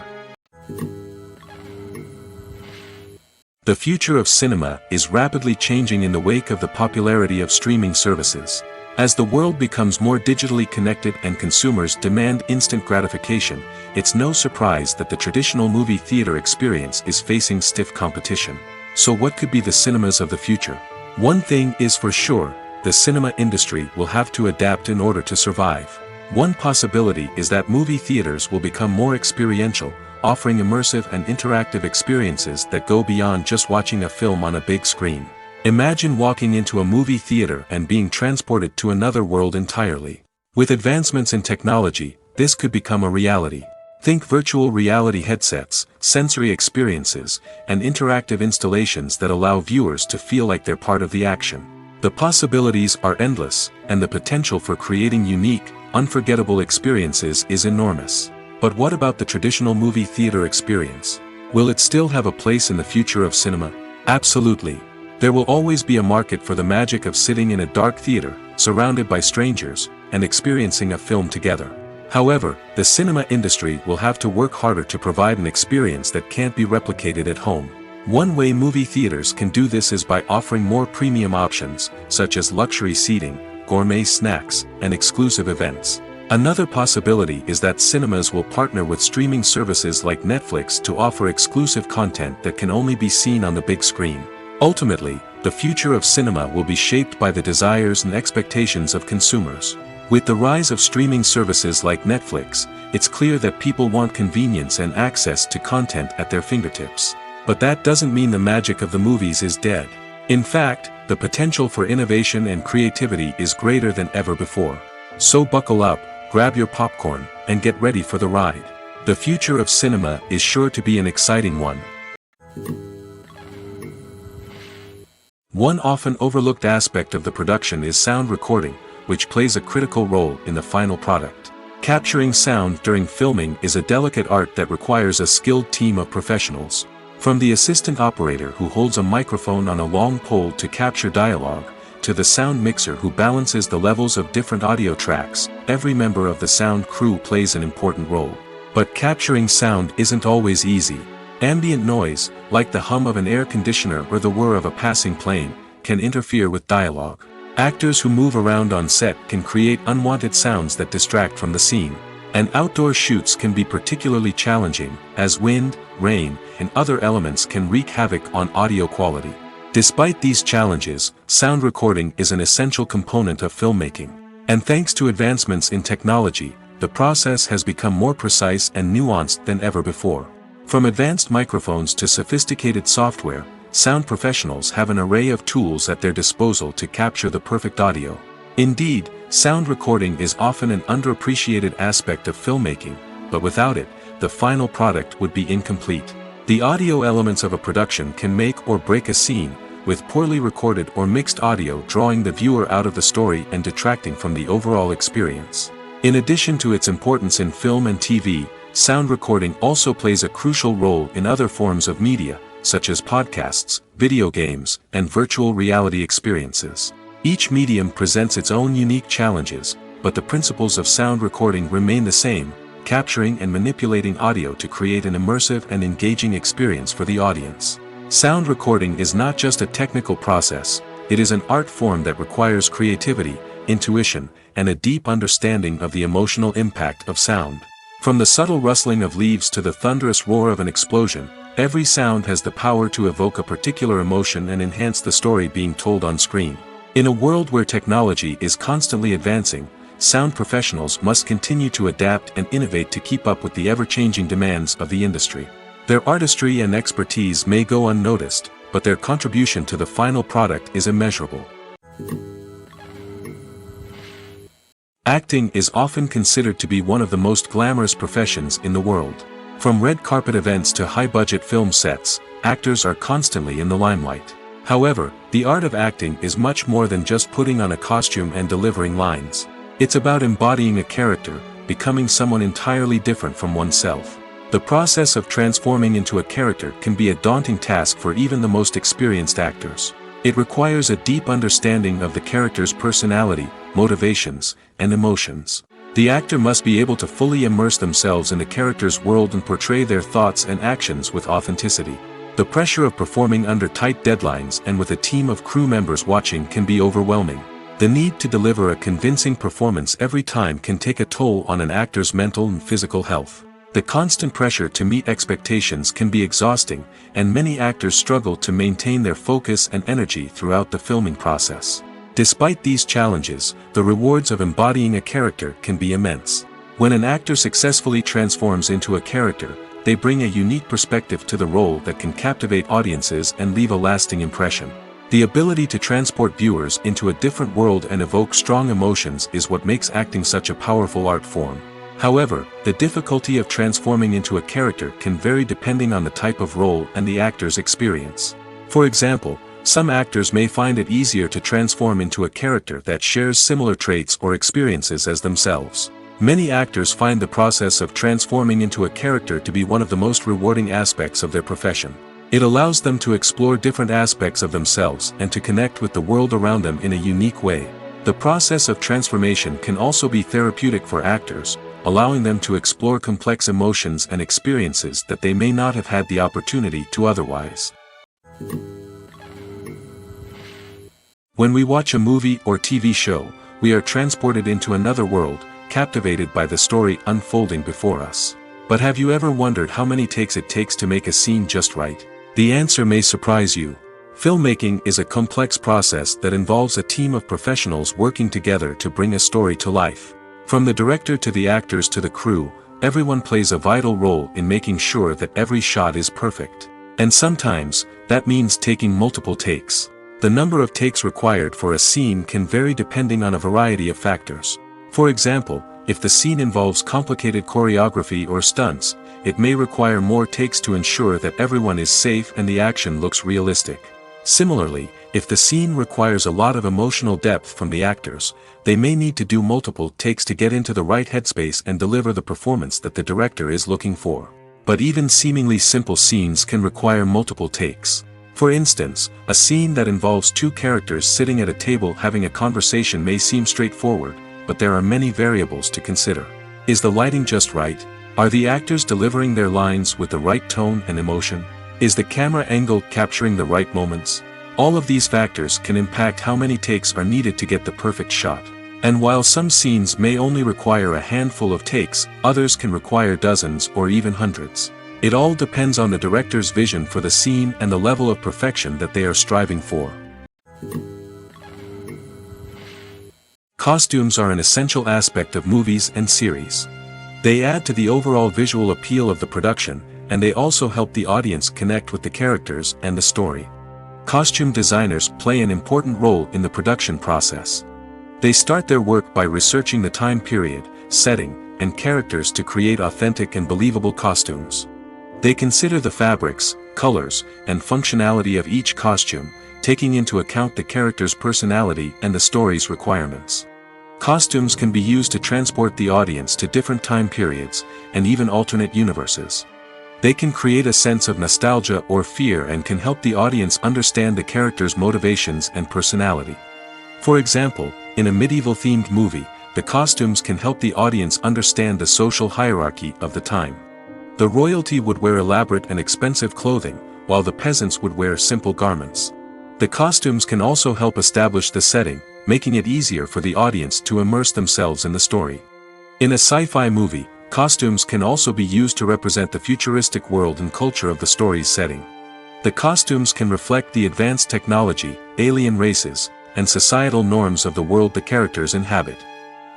The future of cinema is rapidly changing in the wake of the popularity of streaming services. As the world becomes more digitally connected and consumers demand instant gratification, it's no surprise that the traditional movie theater experience is facing stiff competition. So what could be the cinemas of the future? One thing is for sure, the cinema industry will have to adapt in order to survive. One possibility is that movie theaters will become more experiential, offering immersive and interactive experiences that go beyond just watching a film on a big screen. Imagine walking into a movie theater and being transported to another world entirely. With advancements in technology, this could become a reality. Think virtual reality headsets, sensory experiences, and interactive installations that allow viewers to feel like they're part of the action. The possibilities are endless, and the potential for creating unique, unforgettable experiences is enormous. But what about the traditional movie theater experience? Will it still have a place in the future of cinema? Absolutely. There will always be a market for the magic of sitting in a dark theater, surrounded by strangers, and experiencing a film together. However, the cinema industry will have to work harder to provide an experience that can't be replicated at home. One way movie theaters can do this is by offering more premium options, such as luxury seating, gourmet snacks, and exclusive events. Another possibility is that cinemas will partner with streaming services like Netflix to offer exclusive content that can only be seen on the big screen. Ultimately, the future of cinema will be shaped by the desires and expectations of consumers. With the rise of streaming services like Netflix, it's clear that people want convenience and access to content at their fingertips. But that doesn't mean the magic of the movies is dead. In fact, the potential for innovation and creativity is greater than ever before. So buckle up, grab your popcorn, and get ready for the ride. The future of cinema is sure to be an exciting one. One often overlooked aspect of the production is sound recording, which plays a critical role in the final product. Capturing sound during filming is a delicate art that requires a skilled team of professionals. From the assistant operator who holds a microphone on a long pole to capture dialogue, to the sound mixer who balances the levels of different audio tracks, every member of the sound crew plays an important role. But capturing sound isn't always easy. Ambient noise, like the hum of an air conditioner or the whir of a passing plane, can interfere with dialogue. Actors who move around on set can create unwanted sounds that distract from the scene. And outdoor shoots can be particularly challenging, as wind, rain, and other elements can wreak havoc on audio quality. Despite these challenges, sound recording is an essential component of filmmaking. And thanks to advancements in technology, the process has become more precise and nuanced than ever before. From advanced microphones to sophisticated software, sound professionals have an array of tools at their disposal to capture the perfect audio. Indeed, sound recording is often an underappreciated aspect of filmmaking, but without it, the final product would be incomplete. The audio elements of a production can make or break a scene, with poorly recorded or mixed audio drawing the viewer out of the story and detracting from the overall experience. In addition to its importance in film and TV, sound recording also plays a crucial role in other forms of media, such as podcasts, video games, and virtual reality experiences. Each medium presents its own unique challenges, but the principles of sound recording remain the same, capturing and manipulating audio to create an immersive and engaging experience for the audience. Sound recording is not just a technical process, it is an art form that requires creativity, intuition, and a deep understanding of the emotional impact of sound. From the subtle rustling of leaves to the thunderous roar of an explosion, every sound has the power to evoke a particular emotion and enhance the story being told on screen. In a world where technology is constantly advancing, sound professionals must continue to adapt and innovate to keep up with the ever-changing demands of the industry. Their artistry and expertise may go unnoticed, but their contribution to the final product is immeasurable. Acting is often considered to be one of the most glamorous professions in the world. From red carpet events to high-budget film sets, actors are constantly in the limelight. However, the art of acting is much more than just putting on a costume and delivering lines. It's about embodying a character, becoming someone entirely different from oneself. The process of transforming into a character can be a daunting task for even the most experienced actors. It requires a deep understanding of the character's personality, motivations, and emotions. The actor must be able to fully immerse themselves in the character's world and portray their thoughts and actions with authenticity. The pressure of performing under tight deadlines and with a team of crew members watching can be overwhelming. The need to deliver a convincing performance every time can take a toll on an actor's mental and physical health. The constant pressure to meet expectations can be exhausting, and many actors struggle to maintain their focus and energy throughout the filming process. Despite these challenges, the rewards of embodying a character can be immense. When an actor successfully transforms into a character, they bring a unique perspective to the role that can captivate audiences and leave a lasting impression. The ability to transport viewers into a different world and evoke strong emotions is what makes acting such a powerful art form. However, the difficulty of transforming into a character can vary depending on the type of role and the actor's experience. For example, some actors may find it easier to transform into a character that shares similar traits or experiences as themselves. Many actors find the process of transforming into a character to be one of the most rewarding aspects of their profession. It allows them to explore different aspects of themselves and to connect with the world around them in a unique way. The process of transformation can also be therapeutic for actors, allowing them to explore complex emotions and experiences that they may not have had the opportunity to otherwise. When we watch a movie or TV show, we are transported into another world, captivated by the story unfolding before us. But have you ever wondered how many takes it takes to make a scene just right? The answer may surprise you. Filmmaking is a complex process that involves a team of professionals working together to bring a story to life. From the director to the actors to the crew, everyone plays a vital role in making sure that every shot is perfect. And sometimes, that means taking multiple takes. The number of takes required for a scene can vary depending on a variety of factors. For example, if the scene involves complicated choreography or stunts, it may require more takes to ensure that everyone is safe and the action looks realistic. Similarly, if the scene requires a lot of emotional depth from the actors, they may need to do multiple takes to get into the right headspace and deliver the performance that the director is looking for. But even seemingly simple scenes can require multiple takes. For instance, a scene that involves two characters sitting at a table having a conversation may seem straightforward, but there are many variables to consider. Is the lighting just right? Are the actors delivering their lines with the right tone and emotion? Is the camera angle capturing the right moments? All of these factors can impact how many takes are needed to get the perfect shot. And while some scenes may only require a handful of takes, others can require dozens or even hundreds. It all depends on the director's vision for the scene and the level of perfection that they are striving for. Costumes are an essential aspect of movies and series. They add to the overall visual appeal of the production, and they also help the audience connect with the characters and the story. Costume designers play an important role in the production process. They start their work by researching the time period, setting, and characters to create authentic and believable costumes. They consider the fabrics, colors, and functionality of each costume, taking into account the character's personality and the story's requirements. Costumes can be used to transport the audience to different time periods, and even alternate universes. They can create a sense of nostalgia or fear and can help the audience understand the character's motivations and personality. For example, in a medieval-themed movie, the costumes can help the audience understand the social hierarchy of the time. The royalty would wear elaborate and expensive clothing, while the peasants would wear simple garments. The costumes can also help establish the setting, making it easier for the audience to immerse themselves in the story. In a sci-fi movie, costumes can also be used to represent the futuristic world and culture of the story's setting. The costumes can reflect the advanced technology, alien races, and societal norms of the world the characters inhabit.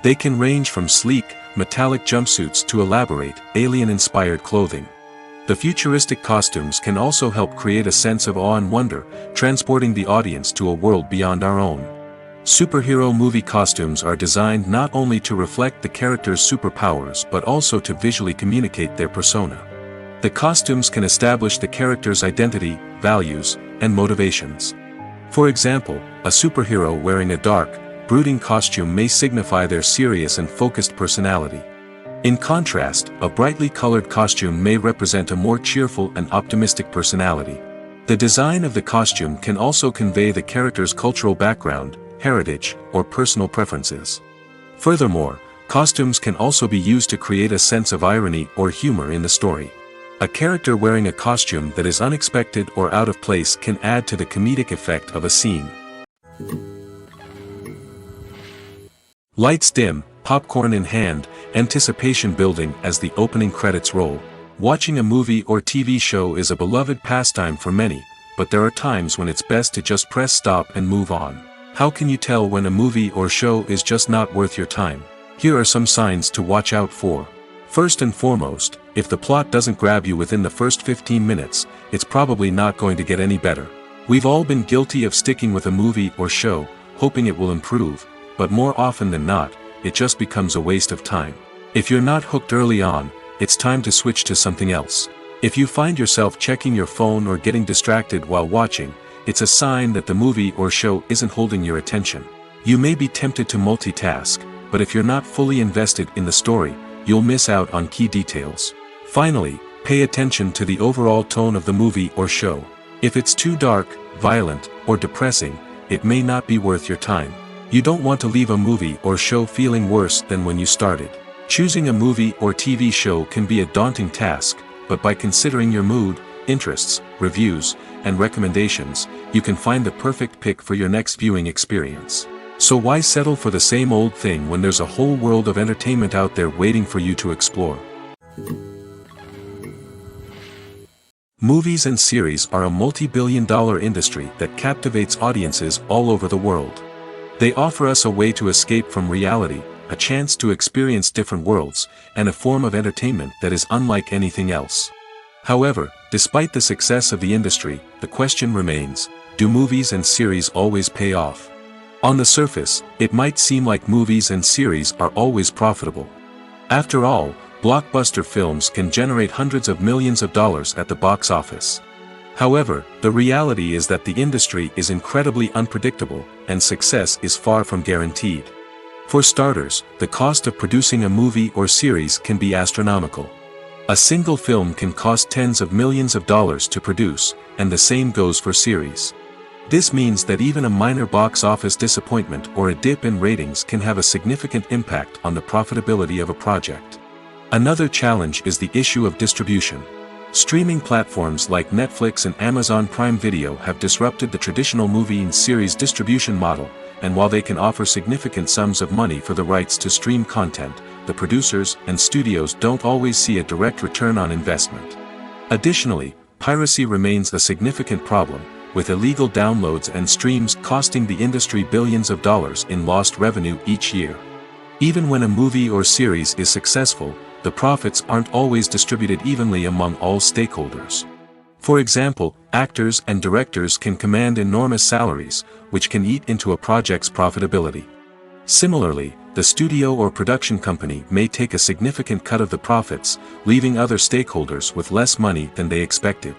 They can range from sleek, metallic jumpsuits to elaborate, alien-inspired clothing. The futuristic costumes can also help create a sense of awe and wonder, transporting the audience to a world beyond our own. Superhero movie costumes are designed not only to reflect the character's superpowers but also to visually communicate their persona. The costumes can establish the character's identity, values, and motivations. For example, a superhero wearing a dark, brooding costume may signify their serious and focused personality. In contrast, a brightly colored costume may represent a more cheerful and optimistic personality. The design of the costume can also convey the character's cultural background, heritage, or personal preferences. Furthermore, costumes can also be used to create a sense of irony or humor in the story. A character wearing a costume that is unexpected or out of place can add to the comedic effect of a scene. Lights dim, popcorn in hand, anticipation building as the opening credits roll. Watching a movie or TV show is a beloved pastime for many, but there are times when it's best to just press stop and move on. How can you tell when a movie or show is just not worth your time? Here are some signs to watch out for. First and foremost, if the plot doesn't grab you within the first 15 minutes, it's probably not going to get any better. We've all been guilty of sticking with a movie or show, hoping it will improve, but more often than not, it just becomes a waste of time. If you're not hooked early on, it's time to switch to something else. If you find yourself checking your phone or getting distracted while watching, it's a sign that the movie or show isn't holding your attention. You may be tempted to multitask, but if you're not fully invested in the story, you'll miss out on key details. Finally, pay attention to the overall tone of the movie or show. If it's too dark, violent, or depressing, it may not be worth your time. You don't want to leave a movie or show feeling worse than when you started. Choosing a movie or TV show can be a daunting task, but by considering your mood, interests, reviews, and recommendations, you can find the perfect pick for your next viewing experience. So why settle for the same old thing when there's a whole world of entertainment out there waiting for you to explore? Movies and series are a multi-billion-dollar industry that captivates audiences all over the world. They offer us a way to escape from reality, a chance to experience different worlds, and a form of entertainment that is unlike anything else. However, despite the success of the industry, the question remains, do movies and series always pay off? On the surface, it might seem like movies and series are always profitable. After all, blockbuster films can generate hundreds of millions of dollars at the box office. However, the reality is that the industry is incredibly unpredictable, and success is far from guaranteed. For starters, the cost of producing a movie or series can be astronomical. A single film can cost tens of millions of dollars to produce, and the same goes for series. This means that even a minor box office disappointment or a dip in ratings can have a significant impact on the profitability of a project. Another challenge is the issue of distribution. Streaming platforms like Netflix and Amazon Prime Video have disrupted the traditional movie and series distribution model, and while they can offer significant sums of money for the rights to stream content, the producers and studios don't always see a direct return on investment. Additionally, piracy remains a significant problem, with illegal downloads and streams costing the industry billions of dollars in lost revenue each year. Even when a movie or series is successful, the profits aren't always distributed evenly among all stakeholders. For example, actors and directors can command enormous salaries, which can eat into a project's profitability. Similarly, the studio or production company may take a significant cut of the profits, leaving other stakeholders with less money than they expected.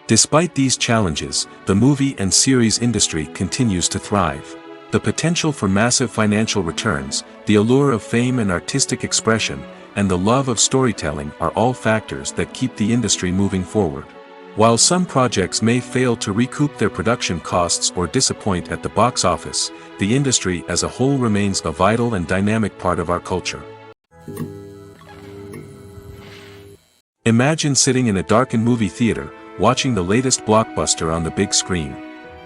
Despite these challenges, the movie and series industry continues to thrive. The potential for massive financial returns, the allure of fame and artistic expression, and the love of storytelling are all factors that keep the industry moving forward. While some projects may fail to recoup their production costs or disappoint at the box office, the industry as a whole remains a vital and dynamic part of our culture. Imagine sitting in a darkened movie theater, watching the latest blockbuster on the big screen.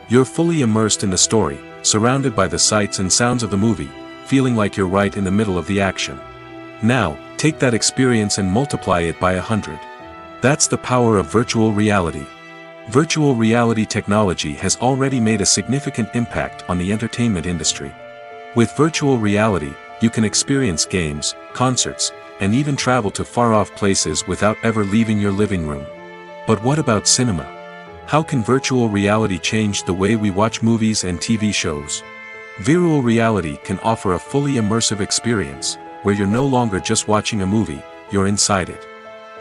You're fully immersed in the story, surrounded by the sights and sounds of the movie, feeling like you're right in the middle of the action. Now, take that experience and multiply it by 100. That's the power of virtual reality. Virtual reality technology has already made a significant impact on the entertainment industry. With virtual reality, you can experience games, concerts, and even travel to far-off places without ever leaving your living room. But what about cinema? How can virtual reality change the way we watch movies and TV shows? Virtual reality can offer a fully immersive experience, where you're no longer just watching a movie, you're inside it.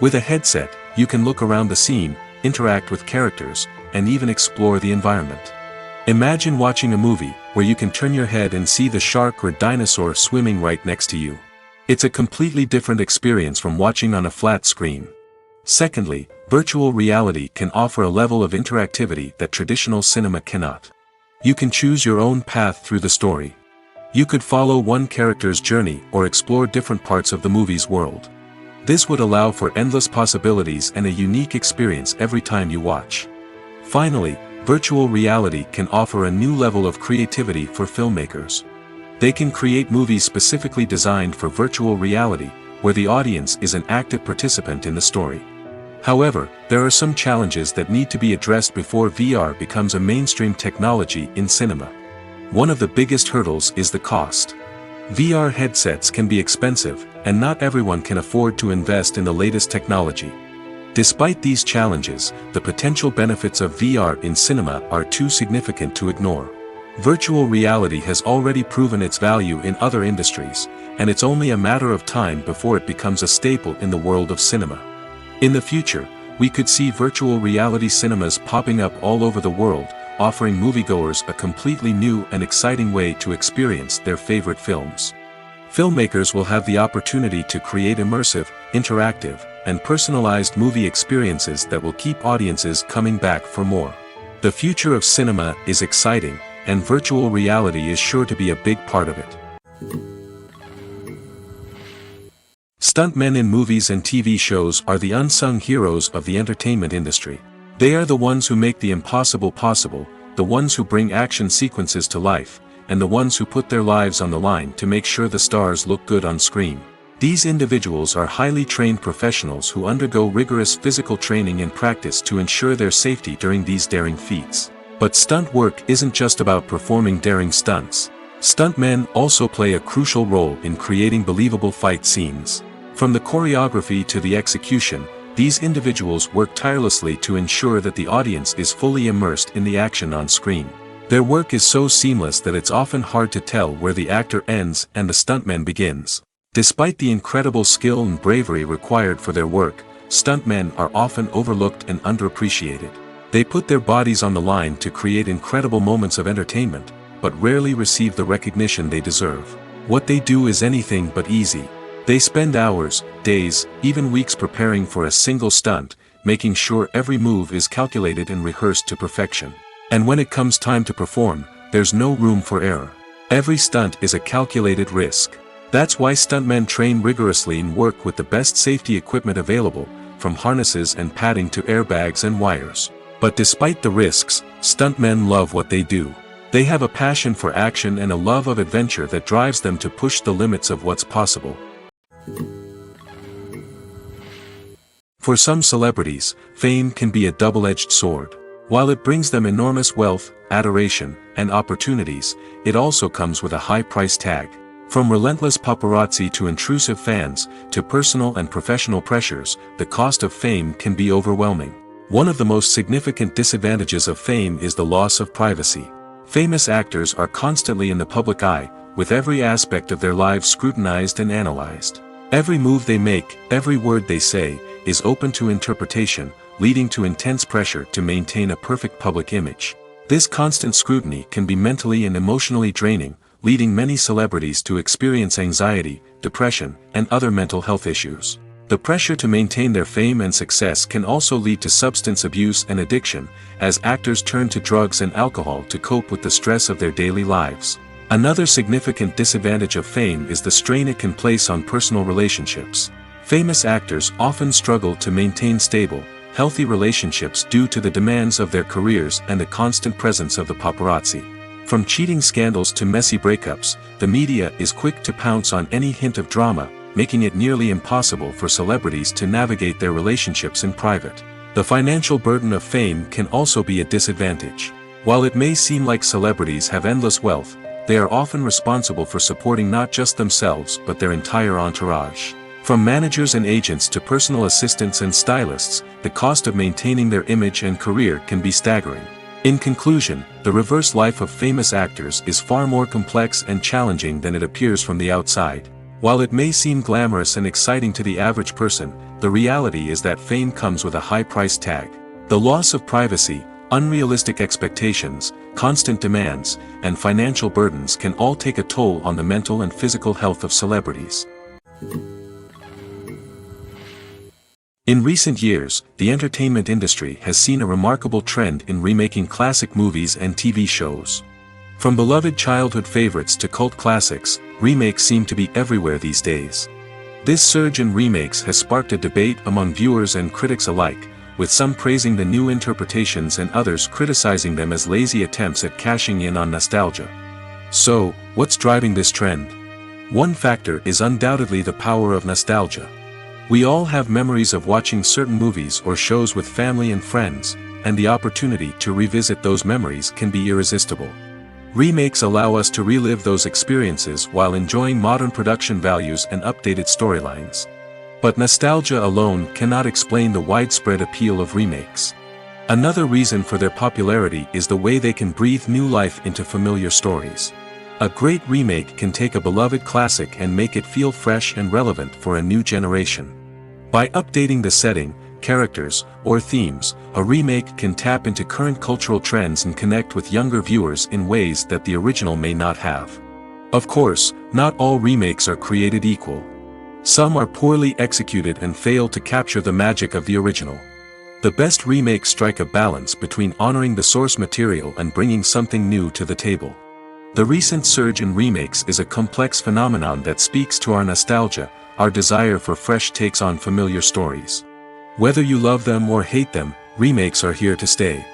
With a headset, you can look around the scene, interact with characters, and even explore the environment. Imagine watching a movie where you can turn your head and see the shark or dinosaur swimming right next to you. It's a completely different experience from watching on a flat screen. Secondly, virtual reality can offer a level of interactivity that traditional cinema cannot. You can choose your own path through the story. You could follow one character's journey or explore different parts of the movie's world. This would allow for endless possibilities and a unique experience every time you watch. Finally, virtual reality can offer a new level of creativity for filmmakers. They can create movies specifically designed for virtual reality, where the audience is an active participant in the story. However, there are some challenges that need to be addressed before VR becomes a mainstream technology in cinema. One of the biggest hurdles is the cost. VR headsets can be expensive, and not everyone can afford to invest in the latest technology. Despite these challenges, the potential benefits of VR in cinema are too significant to ignore. Virtual reality has already proven its value in other industries, and it's only a matter of time before it becomes a staple in the world of cinema. In the future, we could see virtual reality cinemas popping up all over the world, offering moviegoers a completely new and exciting way to experience their favorite films. Filmmakers will have the opportunity to create immersive, interactive, and personalized movie experiences that will keep audiences coming back for more. The future of cinema is exciting, and virtual reality is sure to be a big part of it. Stuntmen in movies and TV shows are the unsung heroes of the entertainment industry. They are the ones who make the impossible possible, the ones who bring action sequences to life, and the ones who put their lives on the line to make sure the stars look good on screen. These individuals are highly trained professionals who undergo rigorous physical training and practice to ensure their safety during these daring feats. But stunt work isn't just about performing daring stunts. Stuntmen also play a crucial role in creating believable fight scenes. From the choreography to the execution, these individuals work tirelessly to ensure that the audience is fully immersed in the action on screen. Their work is so seamless that it's often hard to tell where the actor ends and the stuntman begins. Despite the incredible skill and bravery required for their work, stuntmen are often overlooked and underappreciated. They put their bodies on the line to create incredible moments of entertainment, but rarely receive the recognition they deserve. What they do is anything but easy. They spend hours, days, even weeks preparing for a single stunt, making sure every move is calculated and rehearsed to perfection. And when it comes time to perform, there's no room for error. Every stunt is a calculated risk. That's why stuntmen train rigorously and work with the best safety equipment available, from harnesses and padding to airbags and wires. But despite the risks, stuntmen love what they do. They have a passion for action and a love of adventure that drives them to push the limits of what's possible. For some celebrities, fame can be a double-edged sword. While it brings them enormous wealth, adoration, and opportunities, it also comes with a high price tag. From relentless paparazzi to intrusive fans, to personal and professional pressures, the cost of fame can be overwhelming. One of the most significant disadvantages of fame is the loss of privacy. Famous actors are constantly in the public eye, with every aspect of their lives scrutinized and analyzed. Every move they make, every word they say, is open to interpretation, leading to intense pressure to maintain a perfect public image. This constant scrutiny can be mentally and emotionally draining, leading many celebrities to experience anxiety, depression, and other mental health issues. The pressure to maintain their fame and success can also lead to substance abuse and addiction, as actors turn to drugs and alcohol to cope with the stress of their daily lives. Another significant disadvantage of fame is the strain it can place on personal relationships. Famous actors often struggle to maintain stable, healthy relationships due to the demands of their careers and the constant presence of the paparazzi. From cheating scandals to messy breakups, the media is quick to pounce on any hint of drama, making it nearly impossible for celebrities to navigate their relationships in private. The financial burden of fame can also be a disadvantage. While it may seem like celebrities have endless wealth, they are often responsible for supporting not just themselves but their entire entourage. From managers and agents to personal assistants and stylists, the cost of maintaining their image and career can be staggering. In conclusion, the reverse life of famous actors is far more complex and challenging than it appears from the outside. While it may seem glamorous and exciting to the average person, the reality is that fame comes with a high price tag. The loss of privacy, unrealistic expectations, constant demands, and financial burdens can all take a toll on the mental and physical health of celebrities. In recent years, the entertainment industry has seen a remarkable trend in remaking classic movies and TV shows. From beloved childhood favorites to cult classics, remakes seem to be everywhere these days. This surge in remakes has sparked a debate among viewers and critics alike, with some praising the new interpretations and others criticizing them as lazy attempts at cashing in on nostalgia. So, what's driving this trend? One factor is undoubtedly the power of nostalgia. We all have memories of watching certain movies or shows with family and friends, and the opportunity to revisit those memories can be irresistible. Remakes allow us to relive those experiences while enjoying modern production values and updated storylines. But nostalgia alone cannot explain the widespread appeal of remakes. Another reason for their popularity is the way they can breathe new life into familiar stories. A great remake can take a beloved classic and make it feel fresh and relevant for a new generation. By updating the setting, characters, or themes, a remake can tap into current cultural trends and connect with younger viewers in ways that the original may not have. Of course, not all remakes are created equal. Some are poorly executed and fail to capture the magic of the original. The best remakes strike a balance between honoring the source material and bringing something new to the table. The recent surge in remakes is a complex phenomenon that speaks to our nostalgia, our desire for fresh takes on familiar stories. Whether you love them or hate them, remakes are here to stay.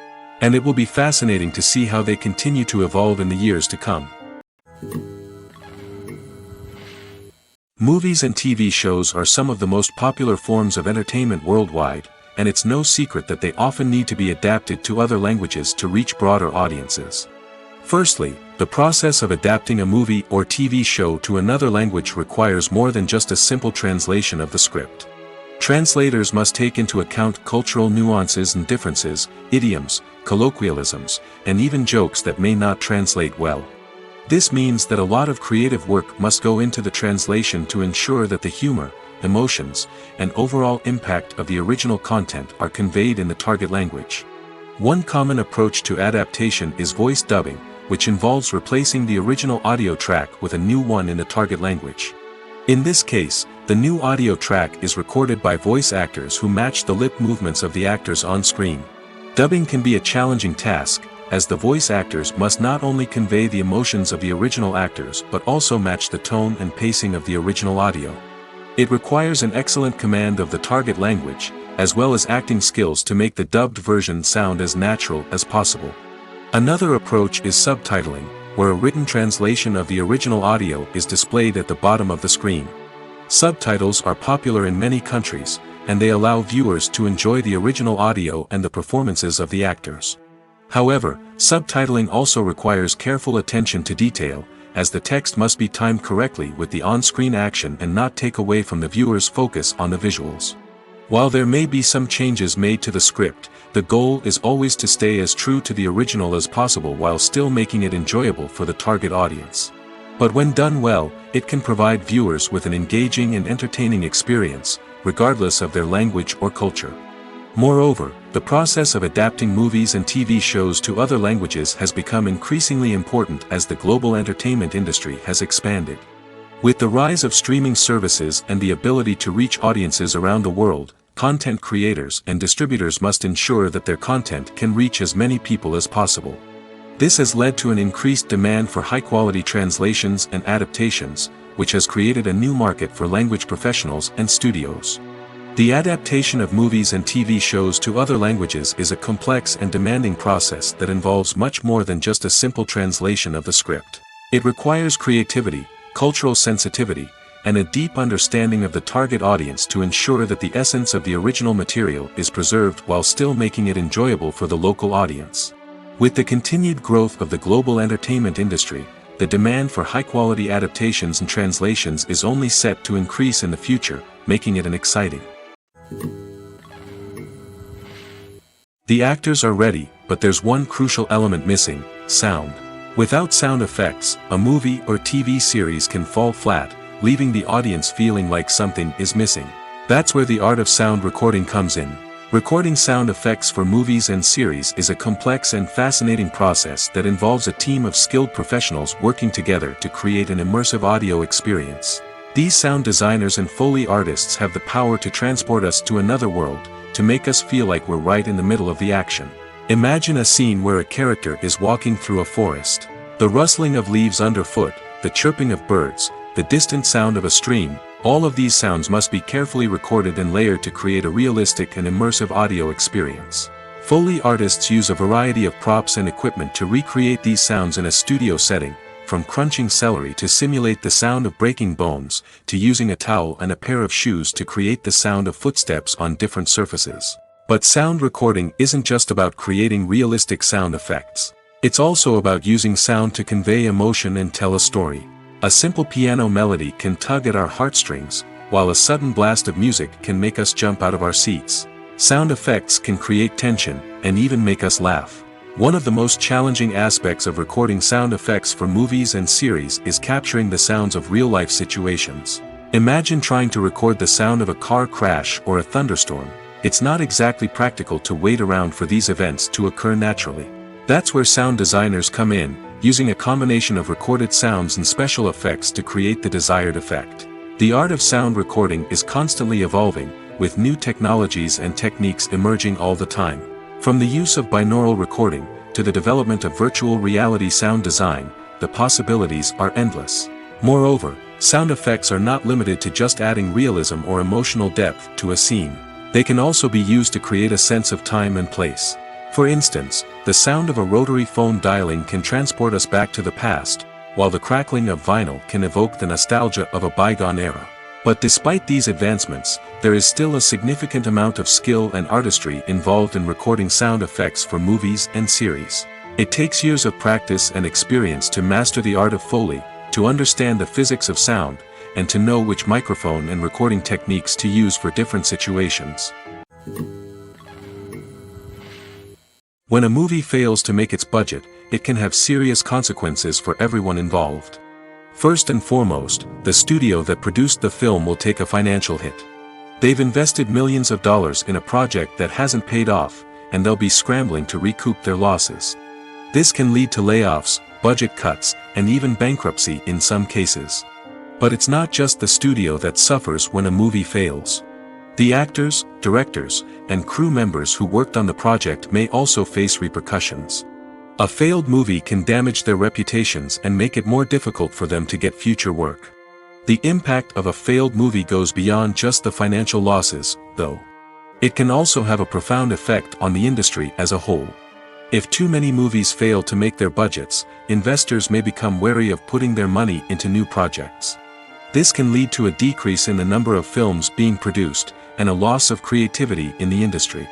And it will be fascinating to see how they continue to evolve in the years to come. Movies and TV shows are some of the most popular forms of entertainment worldwide, and it's no secret that they often need to be adapted to other languages to reach broader audiences. Firstly, the process of adapting a movie or TV show to another language requires more than just a simple translation of the script. Translators must take into account cultural nuances and differences, idioms, colloquialisms, and even jokes that may not translate well. This means that a lot of creative work must go into the translation to ensure that the humor, emotions, and overall impact of the original content are conveyed in the target language. One common approach to adaptation is voice dubbing, which involves replacing the original audio track with a new one in the target language. In this case, the new audio track is recorded by voice actors who match the lip movements of the actors on screen. Dubbing can be a challenging task, as the voice actors must not only convey the emotions of the original actors but also match the tone and pacing of the original audio. It requires an excellent command of the target language, as well as acting skills to make the dubbed version sound as natural as possible. Another approach is subtitling, where a written translation of the original audio is displayed at the bottom of the screen. Subtitles are popular in many countries, and they allow viewers to enjoy the original audio and the performances of the actors. However, subtitling also requires careful attention to detail, as the text must be timed correctly with the on-screen action and not take away from the viewer's focus on the visuals. While there may be some changes made to the script, the goal is always to stay as true to the original as possible while still making it enjoyable for the target audience. But when done well, it can provide viewers with an engaging and entertaining experience, regardless of their language or culture. Moreover, the process of adapting movies and TV shows to other languages has become increasingly important as the global entertainment industry has expanded. With the rise of streaming services and the ability to reach audiences around the world, content creators and distributors must ensure that their content can reach as many people as possible. This has led to an increased demand for high-quality translations and adaptations, which has created a new market for language professionals and studios. The adaptation of movies and TV shows to other languages is a complex and demanding process that involves much more than just a simple translation of the script. It requires creativity, cultural sensitivity, and a deep understanding of the target audience to ensure that the essence of the original material is preserved while still making it enjoyable for the local audience. With the continued growth of the global entertainment industry, the demand for high-quality adaptations and translations is only set to increase in the future, making it an exciting. The actors are ready, but there's one crucial element missing: sound. Without sound effects, a movie or TV series can fall flat, leaving the audience feeling like something is missing. That's where the art of sound recording comes in. Recording sound effects for movies and series is a complex and fascinating process that involves a team of skilled professionals working together to create an immersive audio experience. These sound designers and Foley artists have the power to transport us to another world, to make us feel like we're right in the middle of the action. Imagine a scene where a character is walking through a forest. The rustling of leaves underfoot, the chirping of birds, the distant sound of a stream, all of these sounds must be carefully recorded and layered to create a realistic and immersive audio experience. Foley artists use a variety of props and equipment to recreate these sounds in a studio setting, from crunching celery to simulate the sound of breaking bones, to using a towel and a pair of shoes to create the sound of footsteps on different surfaces. But sound recording isn't just about creating realistic sound effects. It's also about using sound to convey emotion and tell a story. A simple piano melody can tug at our heartstrings, while a sudden blast of music can make us jump out of our seats. Sound effects can create tension, and even make us laugh. One of the most challenging aspects of recording sound effects for movies and series is capturing the sounds of real-life situations. Imagine trying to record the sound of a car crash or a thunderstorm. It's not exactly practical to wait around for these events to occur naturally. That's where sound designers come in, using a combination of recorded sounds and special effects to create the desired effect. The art of sound recording is constantly evolving, with new technologies and techniques emerging all the time. From the use of binaural recording, to the development of virtual reality sound design, the possibilities are endless. Moreover, sound effects are not limited to just adding realism or emotional depth to a scene. They can also be used to create a sense of time and place. For instance, the sound of a rotary phone dialing can transport us back to the past, while the crackling of vinyl can evoke the nostalgia of a bygone era. But despite these advancements, there is still a significant amount of skill and artistry involved in recording sound effects for movies and series. It takes years of practice and experience to master the art of Foley, to understand the physics of sound, and to know which microphone and recording techniques to use for different situations. When a movie fails to make its budget, it can have serious consequences for everyone involved. First and foremost, the studio that produced the film will take a financial hit. They've invested millions of dollars in a project that hasn't paid off, and they'll be scrambling to recoup their losses. This can lead to layoffs, budget cuts, and even bankruptcy in some cases. But it's not just the studio that suffers when a movie fails. The actors, directors, and crew members who worked on the project may also face repercussions. A failed movie can damage their reputations and make it more difficult for them to get future work. The impact of a failed movie goes beyond just the financial losses, though. It can also have a profound effect on the industry as a whole. If too many movies fail to make their budgets, investors may become wary of putting their money into new projects. This can lead to a decrease in the number of films being produced, and a loss of creativity in the industry.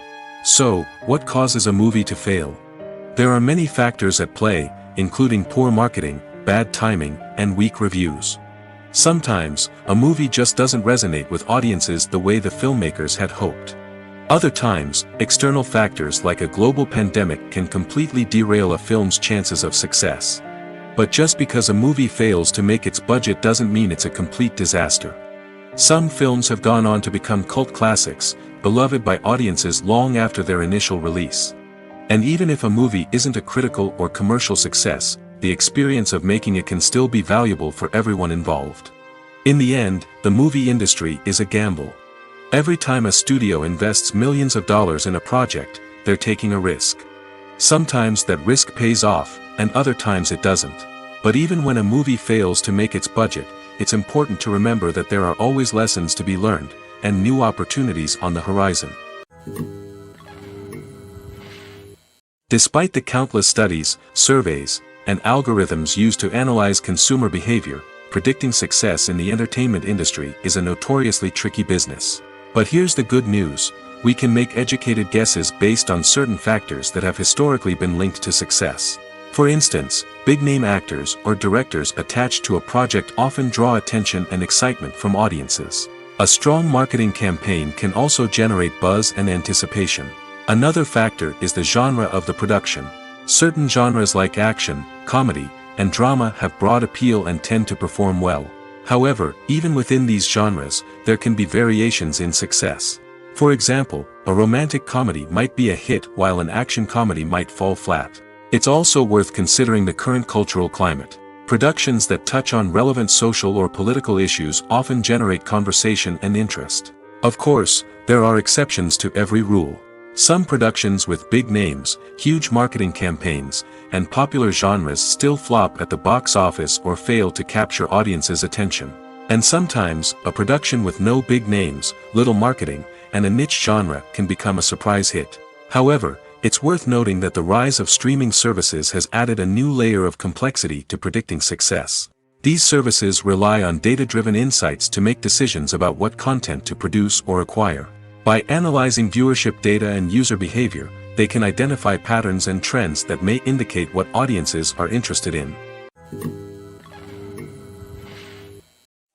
So, what causes a movie to fail? There are many factors at play, including poor marketing, bad timing, and weak reviews. Sometimes, a movie just doesn't resonate with audiences the way the filmmakers had hoped. Other times, external factors like a global pandemic can completely derail a film's chances of success. But just because a movie fails to make its budget doesn't mean it's a complete disaster. Some films have gone on to become cult classics, beloved by audiences long after their initial release. And even if a movie isn't a critical or commercial success, the experience of making it can still be valuable for everyone involved. In the end, the movie industry is a gamble. Every time a studio invests millions of dollars in a project, they're taking a risk. Sometimes that risk pays off, and other times it doesn't. But even when a movie fails to make its budget, it's important to remember that there are always lessons to be learned, and new opportunities on the horizon. Despite the countless studies, surveys, and algorithms used to analyze consumer behavior, predicting success in the entertainment industry is a notoriously tricky business. But here's the good news: we can make educated guesses based on certain factors that have historically been linked to success. For instance, big-name actors or directors attached to a project often draw attention and excitement from audiences. A strong marketing campaign can also generate buzz and anticipation. Another factor is the genre of the production. Certain genres like action, comedy, and drama have broad appeal and tend to perform well. However, even within these genres, there can be variations in success. For example, a romantic comedy might be a hit while an action comedy might fall flat. It's also worth considering the current cultural climate. Productions that touch on relevant social or political issues often generate conversation and interest. Of course, there are exceptions to every rule. Some productions with big names, huge marketing campaigns, and popular genres still flop at the box office or fail to capture audiences' attention. And sometimes, a production with no big names, little marketing, and a niche genre can become a surprise hit. However, it's worth noting that the rise of streaming services has added a new layer of complexity to predicting success. These services rely on data-driven insights to make decisions about what content to produce or acquire. By analyzing viewership data and user behavior, they can identify patterns and trends that may indicate what audiences are interested in.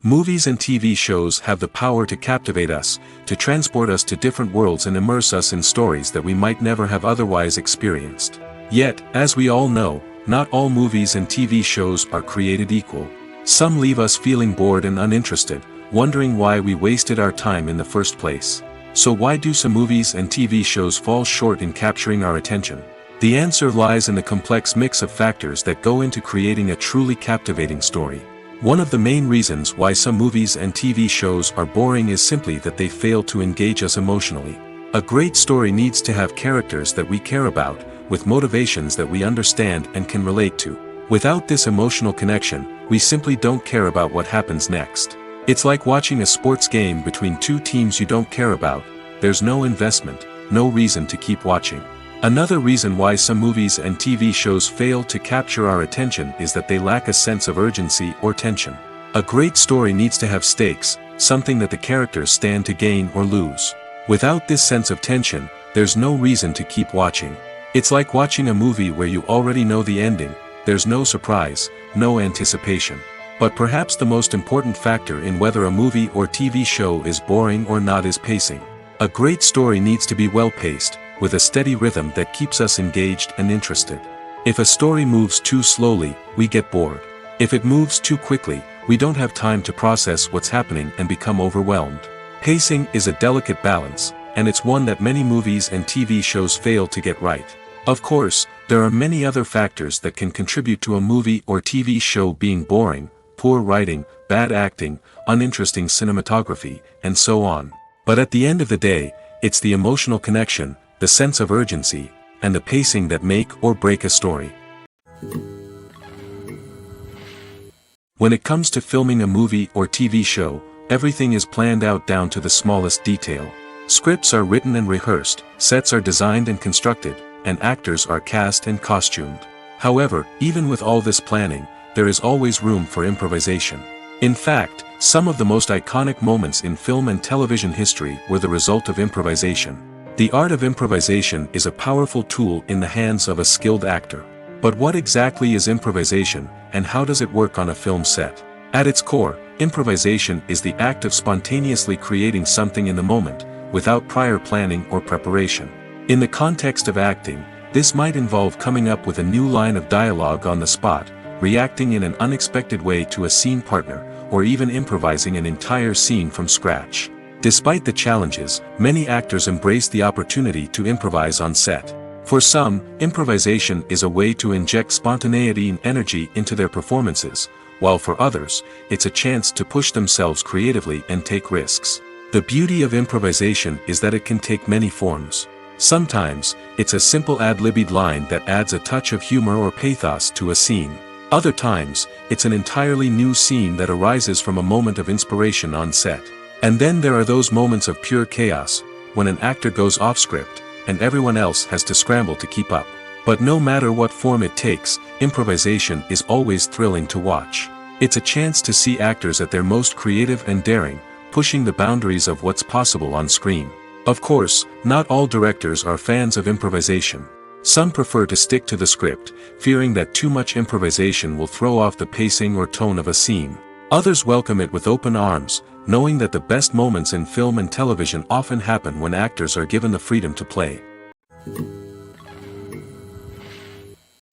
Movies and TV shows have the power to captivate us, to transport us to different worlds and immerse us in stories that we might never have otherwise experienced. Yet, as we all know, not all movies and TV shows are created equal. Some leave us feeling bored and uninterested, wondering why we wasted our time in the first place. So why do some movies and TV shows fall short in capturing our attention? The answer lies in the complex mix of factors that go into creating a truly captivating story. One of the main reasons why some movies and TV shows are boring is simply that they fail to engage us emotionally. A great story needs to have characters that we care about, with motivations that we understand and can relate to. Without this emotional connection, we simply don't care about what happens next. It's like watching a sports game between two teams you don't care about. There's no investment, no reason to keep watching. Another reason why some movies and TV shows fail to capture our attention is that they lack a sense of urgency or tension. A great story needs to have stakes, something that the characters stand to gain or lose. Without this sense of tension, there's no reason to keep watching. It's like watching a movie where you already know the ending, there's no surprise, no anticipation. But perhaps the most important factor in whether a movie or TV show is boring or not is pacing. A great story needs to be well-paced, with a steady rhythm that keeps us engaged and interested. If a story moves too slowly, we get bored. If it moves too quickly, we don't have time to process what's happening and become overwhelmed. Pacing is a delicate balance, and it's one that many movies and TV shows fail to get right. Of course, there are many other factors that can contribute to a movie or TV show being boring: poor writing, bad acting, uninteresting cinematography, and so on. But at the end of the day, it's the emotional connection, the sense of urgency, and the pacing that make or break a story. When it comes to filming a movie or TV show, everything is planned out down to the smallest detail. Scripts are written and rehearsed, sets are designed and constructed, and actors are cast and costumed. However, even with all this planning, there is always room for improvisation. In fact, some of the most iconic moments in film and television history were the result of improvisation. The art of improvisation is a powerful tool in the hands of a skilled actor. But what exactly is improvisation, and how does it work on a film set? At its core, improvisation is the act of spontaneously creating something in the moment, without prior planning or preparation. In the context of acting, this might involve coming up with a new line of dialogue on the spot, reacting in an unexpected way to a scene partner, or even improvising an entire scene from scratch. Despite the challenges, many actors embrace the opportunity to improvise on set. For some, improvisation is a way to inject spontaneity and energy into their performances, while for others, it's a chance to push themselves creatively and take risks. The beauty of improvisation is that it can take many forms. Sometimes, it's a simple ad-libbed line that adds a touch of humor or pathos to a scene. Other times, it's an entirely new scene that arises from a moment of inspiration on set. And then there are those moments of pure chaos, when an actor goes off script, and everyone else has to scramble to keep up. But no matter what form it takes, improvisation is always thrilling to watch. It's a chance to see actors at their most creative and daring, pushing the boundaries of what's possible on screen. Of course, not all directors are fans of improvisation. Some prefer to stick to the script, fearing that too much improvisation will throw off the pacing or tone of a scene. Others welcome it with open arms, knowing that the best moments in film and television often happen when actors are given the freedom to play.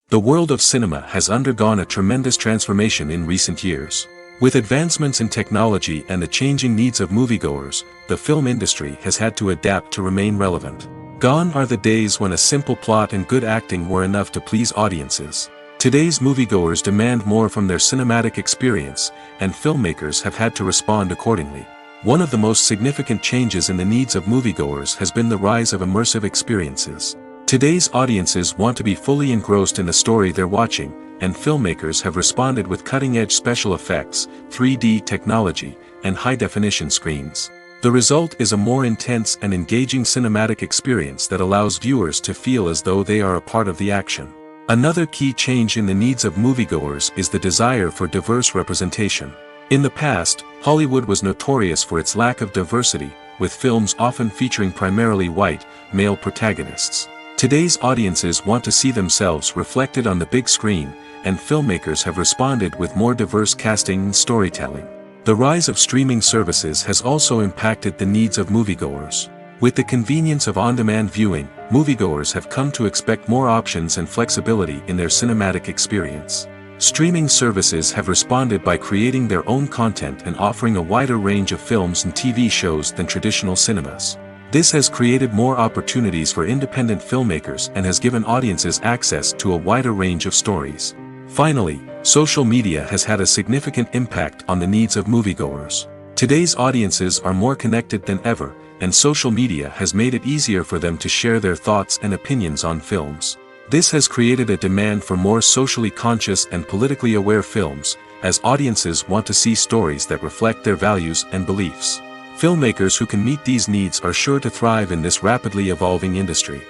The world of cinema has undergone a tremendous transformation in recent years. With advancements in technology and the changing needs of moviegoers, the film industry has had to adapt to remain relevant. Gone are the days when a simple plot and good acting were enough to please audiences. Today's moviegoers demand more from their cinematic experience, and filmmakers have had to respond accordingly. One of the most significant changes in the needs of moviegoers has been the rise of immersive experiences. Today's audiences want to be fully engrossed in the story they're watching, and filmmakers have responded with cutting-edge special effects, 3D technology, and high-definition screens. The result is a more intense and engaging cinematic experience that allows viewers to feel as though they are a part of the action. Another key change in the needs of moviegoers is the desire for diverse representation. In the past, Hollywood was notorious for its lack of diversity, with films often featuring primarily white, male protagonists. Today's audiences want to see themselves reflected on the big screen, and filmmakers have responded with more diverse casting and storytelling. The rise of streaming services has also impacted the needs of moviegoers. With the convenience of on-demand viewing, moviegoers have come to expect more options and flexibility in their cinematic experience. Streaming services have responded by creating their own content and offering a wider range of films and TV shows than traditional cinemas. This has created more opportunities for independent filmmakers and has given audiences access to a wider range of stories. Finally, social media has had a significant impact on the needs of moviegoers. Today's audiences are more connected than ever, and social media has made it easier for them to share their thoughts and opinions on films. This has created a demand for more socially conscious and politically aware films, as audiences want to see stories that reflect their values and beliefs. Filmmakers who can meet these needs are sure to thrive in this rapidly evolving industry.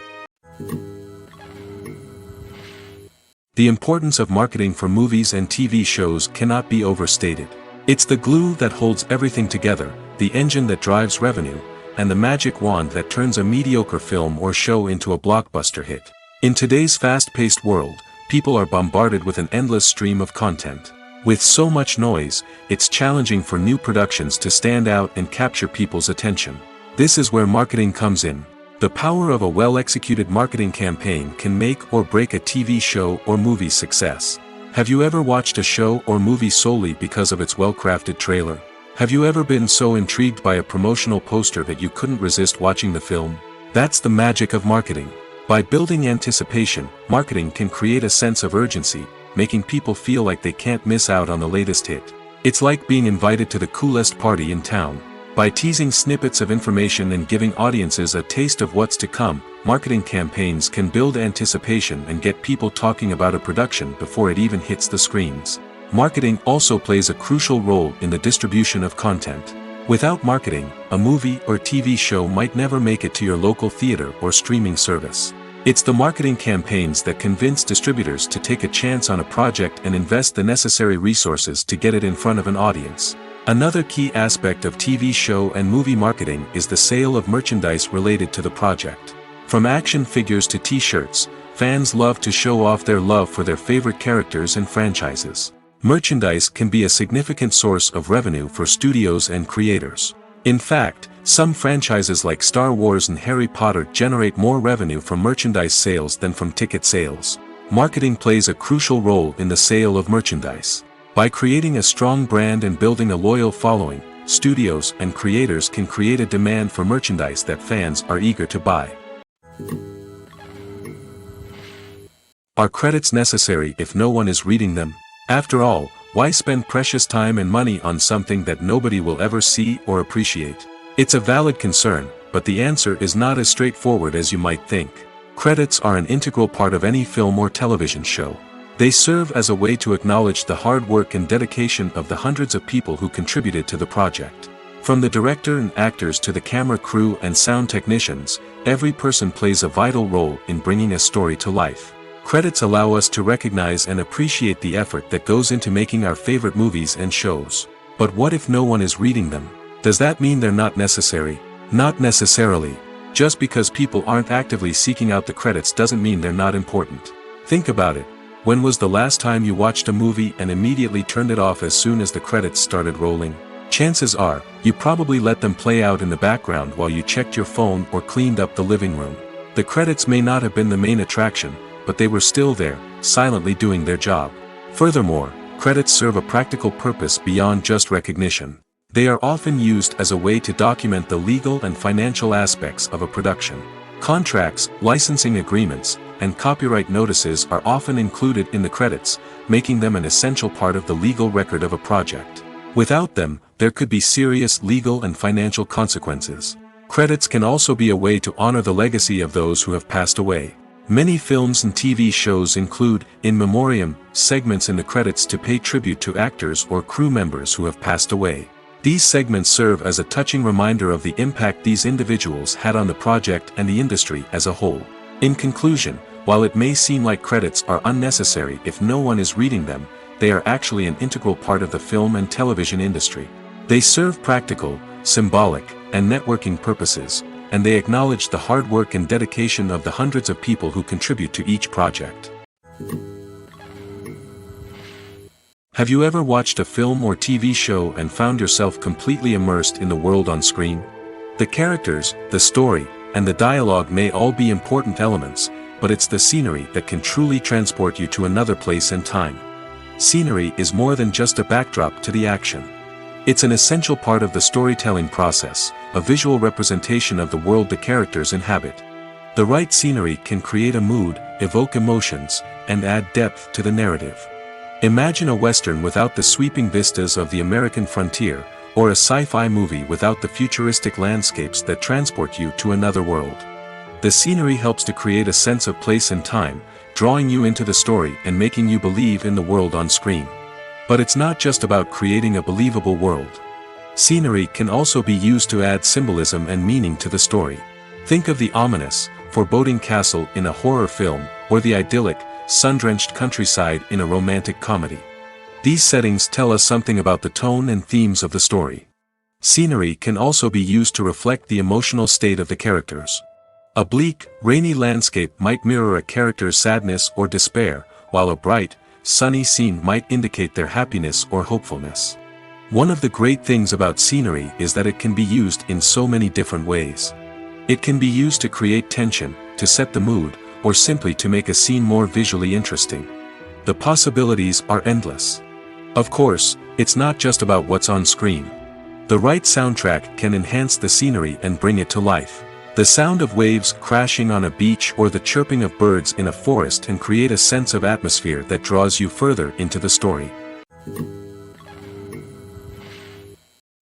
The importance of marketing for movies and TV shows cannot be overstated. It's the glue that holds everything together, the engine that drives revenue, and the magic wand that turns a mediocre film or show into a blockbuster hit. In today's fast-paced world, people are bombarded with an endless stream of content. With so much noise, it's challenging for new productions to stand out and capture people's attention. This is where marketing comes in. The power of a well-executed marketing campaign can make or break a TV show or movie's success. Have you ever watched a show or movie solely because of its well-crafted trailer? Have you ever been so intrigued by a promotional poster that you couldn't resist watching the film? That's the magic of marketing. By building anticipation, marketing can create a sense of urgency, making people feel like they can't miss out on the latest hit. It's like being invited to the coolest party in town. By teasing snippets of information and giving audiences a taste of what's to come, marketing campaigns can build anticipation and get people talking about a production before it even hits the screens. Marketing also plays a crucial role in the distribution of content. Without marketing, a movie or TV show might never make it to your local theater or streaming service. It's the marketing campaigns that convince distributors to take a chance on a project and invest the necessary resources to get it in front of an audience. Another key aspect of TV show and movie marketing is the sale of merchandise related to the project. From action figures to t-shirts, fans love to show off their love for their favorite characters and franchises. Merchandise can be a significant source of revenue for studios and creators. In fact, some franchises like Star Wars and Harry Potter generate more revenue from merchandise sales than from ticket sales. Marketing plays a crucial role in the sale of merchandise. By creating a strong brand and building a loyal following, studios and creators can create a demand for merchandise that fans are eager to buy. Are credits necessary if no one is reading them? After all, why spend precious time and money on something that nobody will ever see or appreciate? It's a valid concern, but the answer is not as straightforward as you might think. Credits are an integral part of any film or television show. They serve as a way to acknowledge the hard work and dedication of the hundreds of people who contributed to the project. From the director and actors to the camera crew and sound technicians, every person plays a vital role in bringing a story to life. Credits allow us to recognize and appreciate the effort that goes into making our favorite movies and shows. But what if no one is reading them? Does that mean they're not necessary? Not necessarily. Just because people aren't actively seeking out the credits doesn't mean they're not important. Think about it. When was the last time you watched a movie and immediately turned it off as soon as the credits started rolling? Chances are, you probably let them play out in the background while you checked your phone or cleaned up the living room. The credits may not have been the main attraction, but they were still there, silently doing their job. Furthermore, credits serve a practical purpose beyond just recognition. They are often used as a way to document the legal and financial aspects of a production. Contracts, licensing agreements, and copyright notices are often included in the credits, making them an essential part of the legal record of a project. Without them, there could be serious legal and financial consequences. Credits can also be a way to honor the legacy of those who have passed away. Many films and TV shows include, in memoriam, segments in the credits to pay tribute to actors or crew members who have passed away. These segments serve as a touching reminder of the impact these individuals had on the project and the industry as a whole. In conclusion, while it may seem like credits are unnecessary if no one is reading them, they are actually an integral part of the film and television industry. They serve practical, symbolic, and networking purposes, and they acknowledge the hard work and dedication of the hundreds of people who contribute to each project. Have you ever watched a film or TV show and found yourself completely immersed in the world on screen? The characters, the story, and the dialogue may all be important elements, but it's the scenery that can truly transport you to another place and time. Scenery is more than just a backdrop to the action. It's an essential part of the storytelling process, a visual representation of the world the characters inhabit. The right scenery can create a mood, evoke emotions, and add depth to the narrative. Imagine a Western without the sweeping vistas of the American frontier, or a sci-fi movie without the futuristic landscapes that transport you to another world. The scenery helps to create a sense of place and time, drawing you into the story and making you believe in the world on screen. But it's not just about creating a believable world. Scenery can also be used to add symbolism and meaning to the story. Think of the ominous, foreboding castle in a horror film, or the idyllic, sun-drenched countryside in a romantic comedy. These settings tell us something about the tone and themes of the story. Scenery can also be used to reflect the emotional state of the characters. A bleak, rainy landscape might mirror a character's sadness or despair, while a bright, sunny scene might indicate their happiness or hopefulness. One of the great things about scenery is that it can be used in so many different ways. It can be used to create tension, to set the mood, or simply to make a scene more visually interesting. The possibilities are endless. Of course, it's not just about what's on screen. The right soundtrack can enhance the scenery and bring it to life. The sound of waves crashing on a beach or the chirping of birds in a forest can create a sense of atmosphere that draws you further into the story.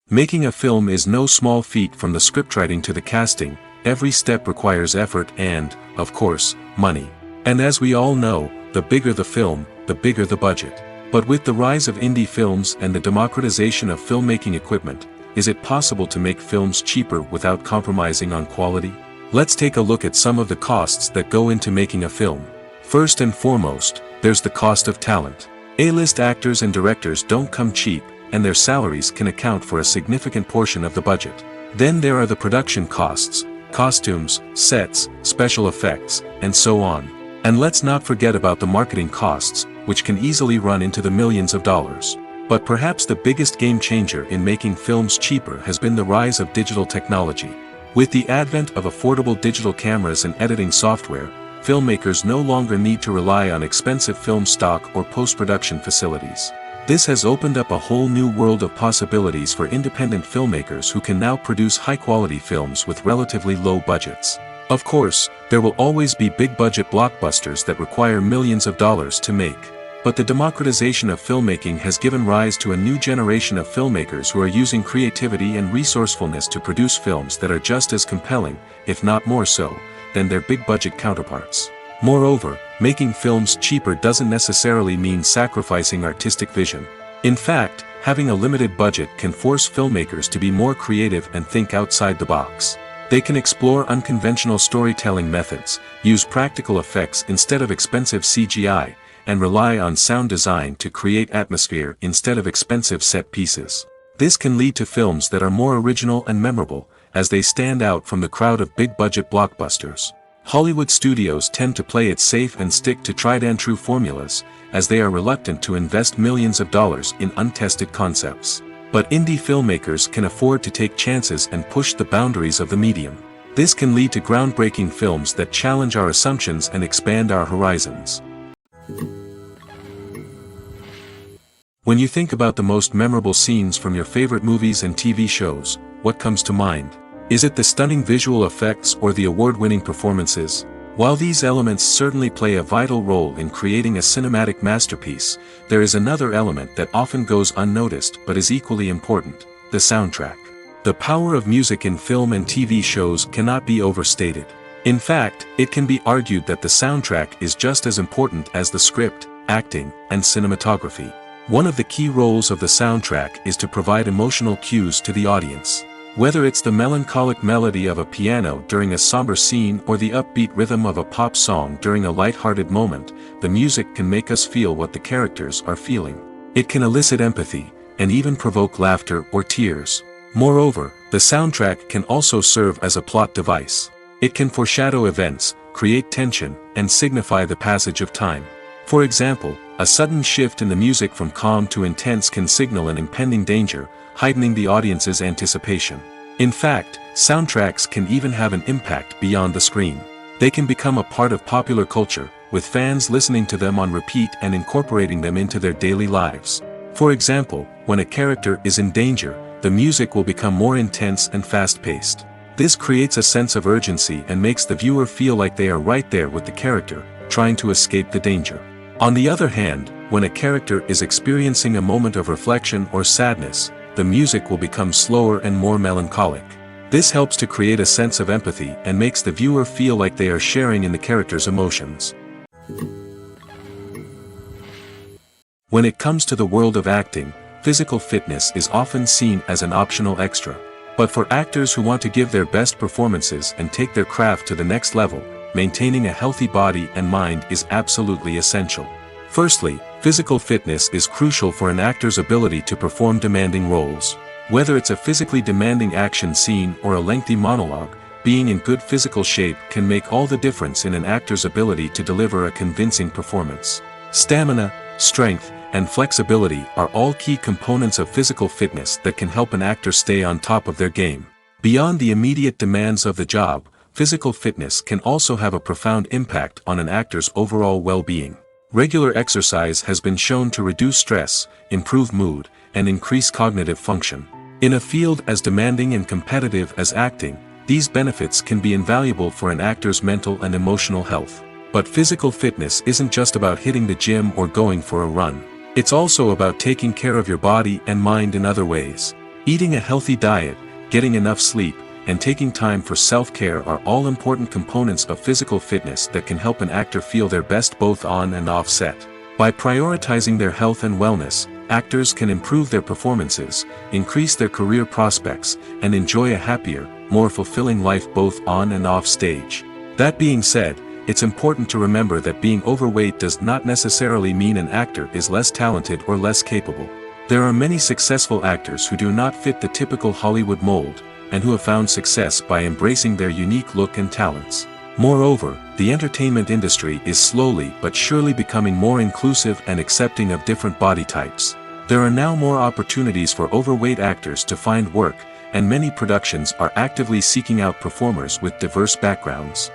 Making a film is no small feat. From the scriptwriting to the casting, every step requires effort and, of course, money. And as we all know, the bigger the film, the bigger the budget. But with the rise of indie films and the democratization of filmmaking equipment, is it possible to make films cheaper without compromising on quality? Let's take a look at some of the costs that go into making a film. First and foremost, there's the cost of talent. A-list actors and directors don't come cheap, and their salaries can account for a significant portion of the budget. Then there are the production costs, costumes, sets, special effects, and so on. And let's not forget about the marketing costs, which can easily run into the millions of dollars. But perhaps the biggest game changer in making films cheaper has been the rise of digital technology. With the advent of affordable digital cameras and editing software, filmmakers no longer need to rely on expensive film stock or post-production facilities. This has opened up a whole new world of possibilities for independent filmmakers who can now produce high-quality films with relatively low budgets. Of course, there will always be big-budget blockbusters that require millions of dollars to make. But the democratization of filmmaking has given rise to a new generation of filmmakers who are using creativity and resourcefulness to produce films that are just as compelling, if not more so, than their big-budget counterparts. Moreover, making films cheaper doesn't necessarily mean sacrificing artistic vision. In fact, having a limited budget can force filmmakers to be more creative and think outside the box. They can explore unconventional storytelling methods, use practical effects instead of expensive CGI, and rely on sound design to create atmosphere instead of expensive set pieces. This can lead to films that are more original and memorable, as they stand out from the crowd of big-budget blockbusters. Hollywood studios tend to play it safe and stick to tried-and-true formulas, as they are reluctant to invest millions of dollars in untested concepts. But indie filmmakers can afford to take chances and push the boundaries of the medium. This can lead to groundbreaking films that challenge our assumptions and expand our horizons. When you think about the most memorable scenes from your favorite movies and TV shows, what comes to mind? Is it the stunning visual effects or the award-winning performances? While these elements certainly play a vital role in creating a cinematic masterpiece, there is another element that often goes unnoticed but is equally important: the soundtrack. The power of music in film and TV shows cannot be overstated. In fact, it can be argued that the soundtrack is just as important as the script, acting, and cinematography. One of the key roles of the soundtrack is to provide emotional cues to the audience. Whether it's the melancholic melody of a piano during a somber scene or the upbeat rhythm of a pop song during a light-hearted moment, the music can make us feel what the characters are feeling. It can elicit empathy, and even provoke laughter or tears. Moreover, the soundtrack can also serve as a plot device. It can foreshadow events, create tension, and signify the passage of time. For example, a sudden shift in the music from calm to intense can signal an impending danger, heightening the audience's anticipation. In fact, soundtracks can even have an impact beyond the screen. They can become a part of popular culture, with fans listening to them on repeat and incorporating them into their daily lives. For example, when a character is in danger, the music will become more intense and fast-paced. This creates a sense of urgency and makes the viewer feel like they are right there with the character, trying to escape the danger. On the other hand, when a character is experiencing a moment of reflection or sadness, the music will become slower and more melancholic. This helps to create a sense of empathy and makes the viewer feel like they are sharing in the character's emotions. When it comes to the world of acting, physical fitness is often seen as an optional extra. But for actors who want to give their best performances and take their craft to the next level, maintaining a healthy body and mind is absolutely essential. Firstly, physical fitness is crucial for an actor's ability to perform demanding roles. Whether it's a physically demanding action scene or a lengthy monologue, being in good physical shape can make all the difference in an actor's ability to deliver a convincing performance. Stamina, strength, and flexibility are all key components of physical fitness that can help an actor stay on top of their game. Beyond the immediate demands of the job, physical fitness can also have a profound impact on an actor's overall well-being. Regular exercise has been shown to reduce stress, improve mood, and increase cognitive function. In a field as demanding and competitive as acting, these benefits can be invaluable for an actor's mental and emotional health. But physical fitness isn't just about hitting the gym or going for a run. It's also about taking care of your body and mind in other ways. Eating a healthy diet, getting enough sleep, and taking time for self-care are all important components of physical fitness that can help an actor feel their best both on and off set. By prioritizing their health and wellness, actors can improve their performances, increase their career prospects, and enjoy a happier, more fulfilling life both on and off stage. That being said, it's important to remember that being overweight does not necessarily mean an actor is less talented or less capable. There are many successful actors who do not fit the typical Hollywood mold, and who have found success by embracing their unique look and talents. Moreover, the entertainment industry is slowly but surely becoming more inclusive and accepting of different body types. There are now more opportunities for overweight actors to find work, and many productions are actively seeking out performers with diverse backgrounds.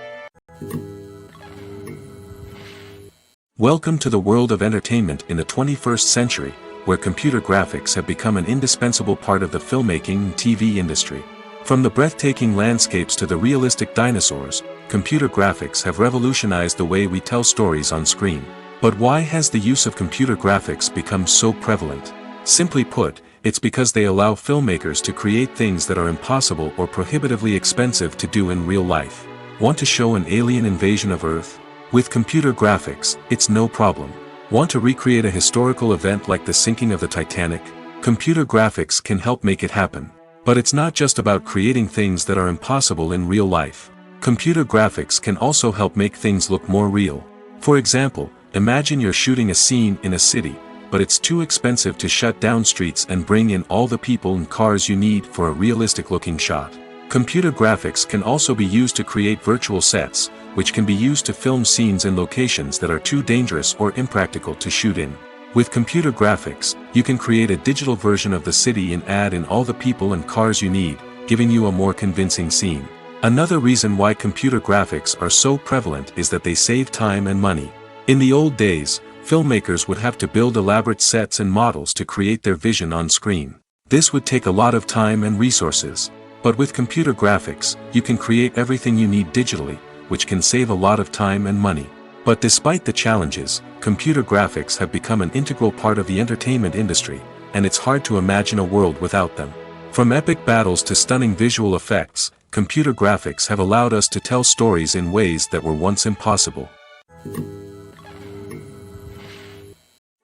Welcome to the world of entertainment in the 21st century, where computer graphics have become an indispensable part of the filmmaking and TV industry. From the breathtaking landscapes to the realistic dinosaurs, computer graphics have revolutionized the way we tell stories on screen. But why has the use of computer graphics become so prevalent? Simply put, it's because they allow filmmakers to create things that are impossible or prohibitively expensive to do in real life. Want to show an alien invasion of Earth? With computer graphics, it's no problem. Want to recreate a historical event like the sinking of the Titanic? Computer graphics can help make it happen. But it's not just about creating things that are impossible in real life. Computer graphics can also help make things look more real. For example, imagine you're shooting a scene in a city, but it's too expensive to shut down streets and bring in all the people and cars you need for a realistic-looking shot. Computer graphics can also be used to create virtual sets, which can be used to film scenes in locations that are too dangerous or impractical to shoot in. With computer graphics, you can create a digital version of the city and add in all the people and cars you need, giving you a more convincing scene. Another reason why computer graphics are so prevalent is that they save time and money. In the old days, filmmakers would have to build elaborate sets and models to create their vision on screen. This would take a lot of time and resources. But with computer graphics, you can create everything you need digitally, which can save a lot of time and money. But despite the challenges, computer graphics have become an integral part of the entertainment industry, and it's hard to imagine a world without them. From epic battles to stunning visual effects, computer graphics have allowed us to tell stories in ways that were once impossible.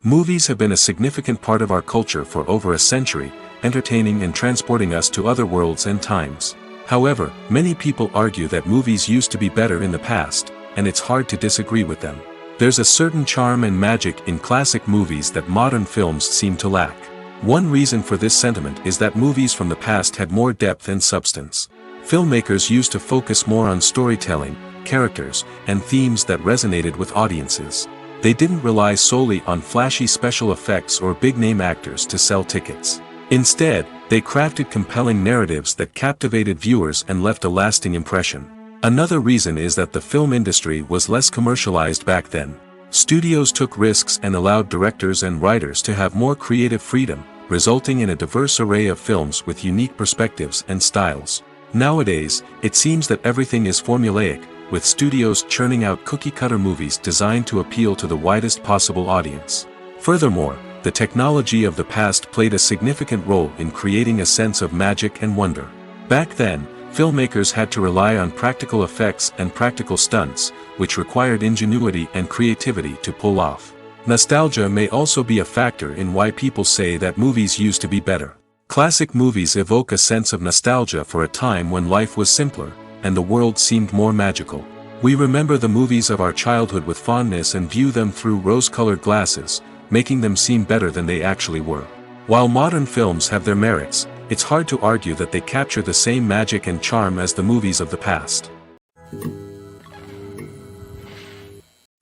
Movies have been a significant part of our culture for over a century, entertaining and transporting us to other worlds and times. However, many people argue that movies used to be better in the past, and it's hard to disagree with them. There's a certain charm and magic in classic movies that modern films seem to lack. One reason for this sentiment is that movies from the past had more depth and substance. Filmmakers used to focus more on storytelling, characters, and themes that resonated with audiences. They didn't rely solely on flashy special effects or big-name actors to sell tickets. Instead, they crafted compelling narratives that captivated viewers and left a lasting impression. Another reason is that the film industry was less commercialized back then. Studios took risks and allowed directors and writers to have more creative freedom, resulting in a diverse array of films with unique perspectives and styles. Nowadays, it seems that everything is formulaic, with studios churning out cookie-cutter movies designed to appeal to the widest possible audience. Furthermore, the technology of the past played a significant role in creating a sense of magic and wonder. Back then, filmmakers had to rely on practical effects and practical stunts, which required ingenuity and creativity to pull off. Nostalgia may also be a factor in why people say that movies used to be better. Classic movies evoke a sense of nostalgia for a time when life was simpler, and the world seemed more magical. We remember the movies of our childhood with fondness and view them through rose-colored glasses, making them seem better than they actually were. While modern films have their merits, it's hard to argue that they capture the same magic and charm as the movies of the past.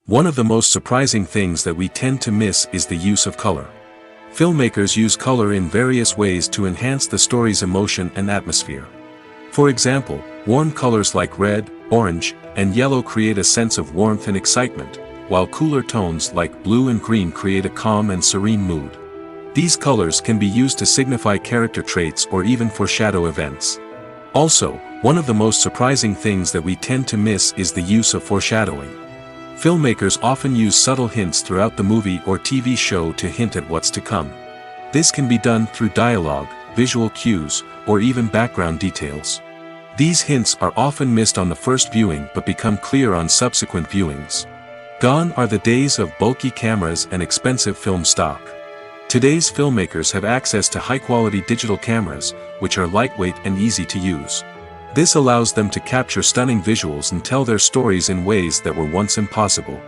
One of the most surprising things that we tend to miss is the use of color. Filmmakers use color in various ways to enhance the story's emotion and atmosphere. For example, warm colors like red, orange, and yellow create a sense of warmth and excitement, while cooler tones like blue and green create a calm and serene mood. These colors can be used to signify character traits or even foreshadow events. Also, one of the most surprising things that we tend to miss is the use of foreshadowing. Filmmakers often use subtle hints throughout the movie or TV show to hint at what's to come. This can be done through dialogue, visual cues, or even background details. These hints are often missed on the first viewing but become clear on subsequent viewings. Gone are the days of bulky cameras and expensive film stock. Today's filmmakers have access to high-quality digital cameras, which are lightweight and easy to use. This allows them to capture stunning visuals and tell their stories in ways that were once impossible.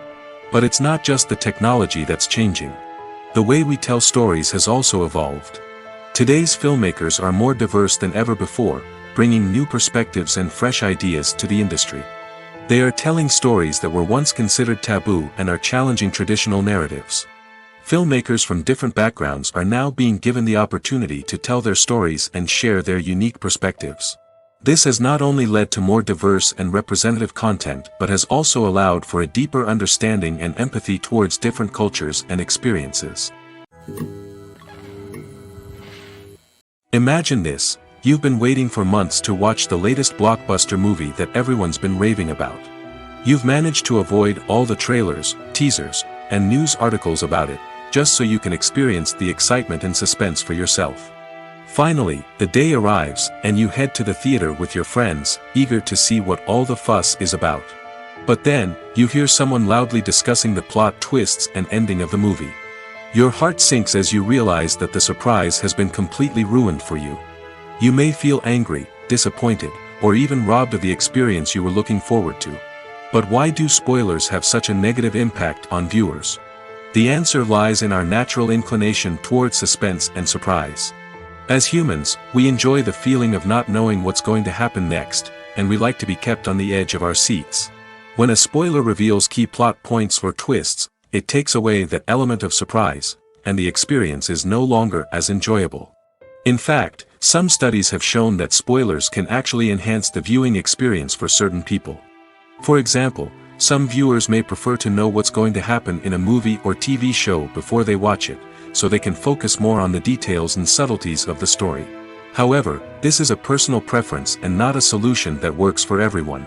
But it's not just the technology that's changing. The way we tell stories has also evolved. Today's filmmakers are more diverse than ever before, bringing new perspectives and fresh ideas to the industry. They are telling stories that were once considered taboo and are challenging traditional narratives. Filmmakers from different backgrounds are now being given the opportunity to tell their stories and share their unique perspectives. This has not only led to more diverse and representative content but has also allowed for a deeper understanding and empathy towards different cultures and experiences. Imagine this: you've been waiting for months to watch the latest blockbuster movie that everyone's been raving about. You've managed to avoid all the trailers, teasers, and news articles about it, just so you can experience the excitement and suspense for yourself. Finally, the day arrives, and you head to the theater with your friends, eager to see what all the fuss is about. But then, you hear someone loudly discussing the plot twists and ending of the movie. Your heart sinks as you realize that the surprise has been completely ruined for you. You may feel angry, disappointed, or even robbed of the experience you were looking forward to. But why do spoilers have such a negative impact on viewers? The answer lies in our natural inclination towards suspense and surprise. As humans, we enjoy the feeling of not knowing what's going to happen next, and we like to be kept on the edge of our seats. When a spoiler reveals key plot points or twists, it takes away that element of surprise, and the experience is no longer as enjoyable. In fact, some studies have shown that spoilers can actually enhance the viewing experience for certain people. For example, some viewers may prefer to know what's going to happen in a movie or TV show before they watch it, so they can focus more on the details and subtleties of the story. However, this is a personal preference and not a solution that works for everyone.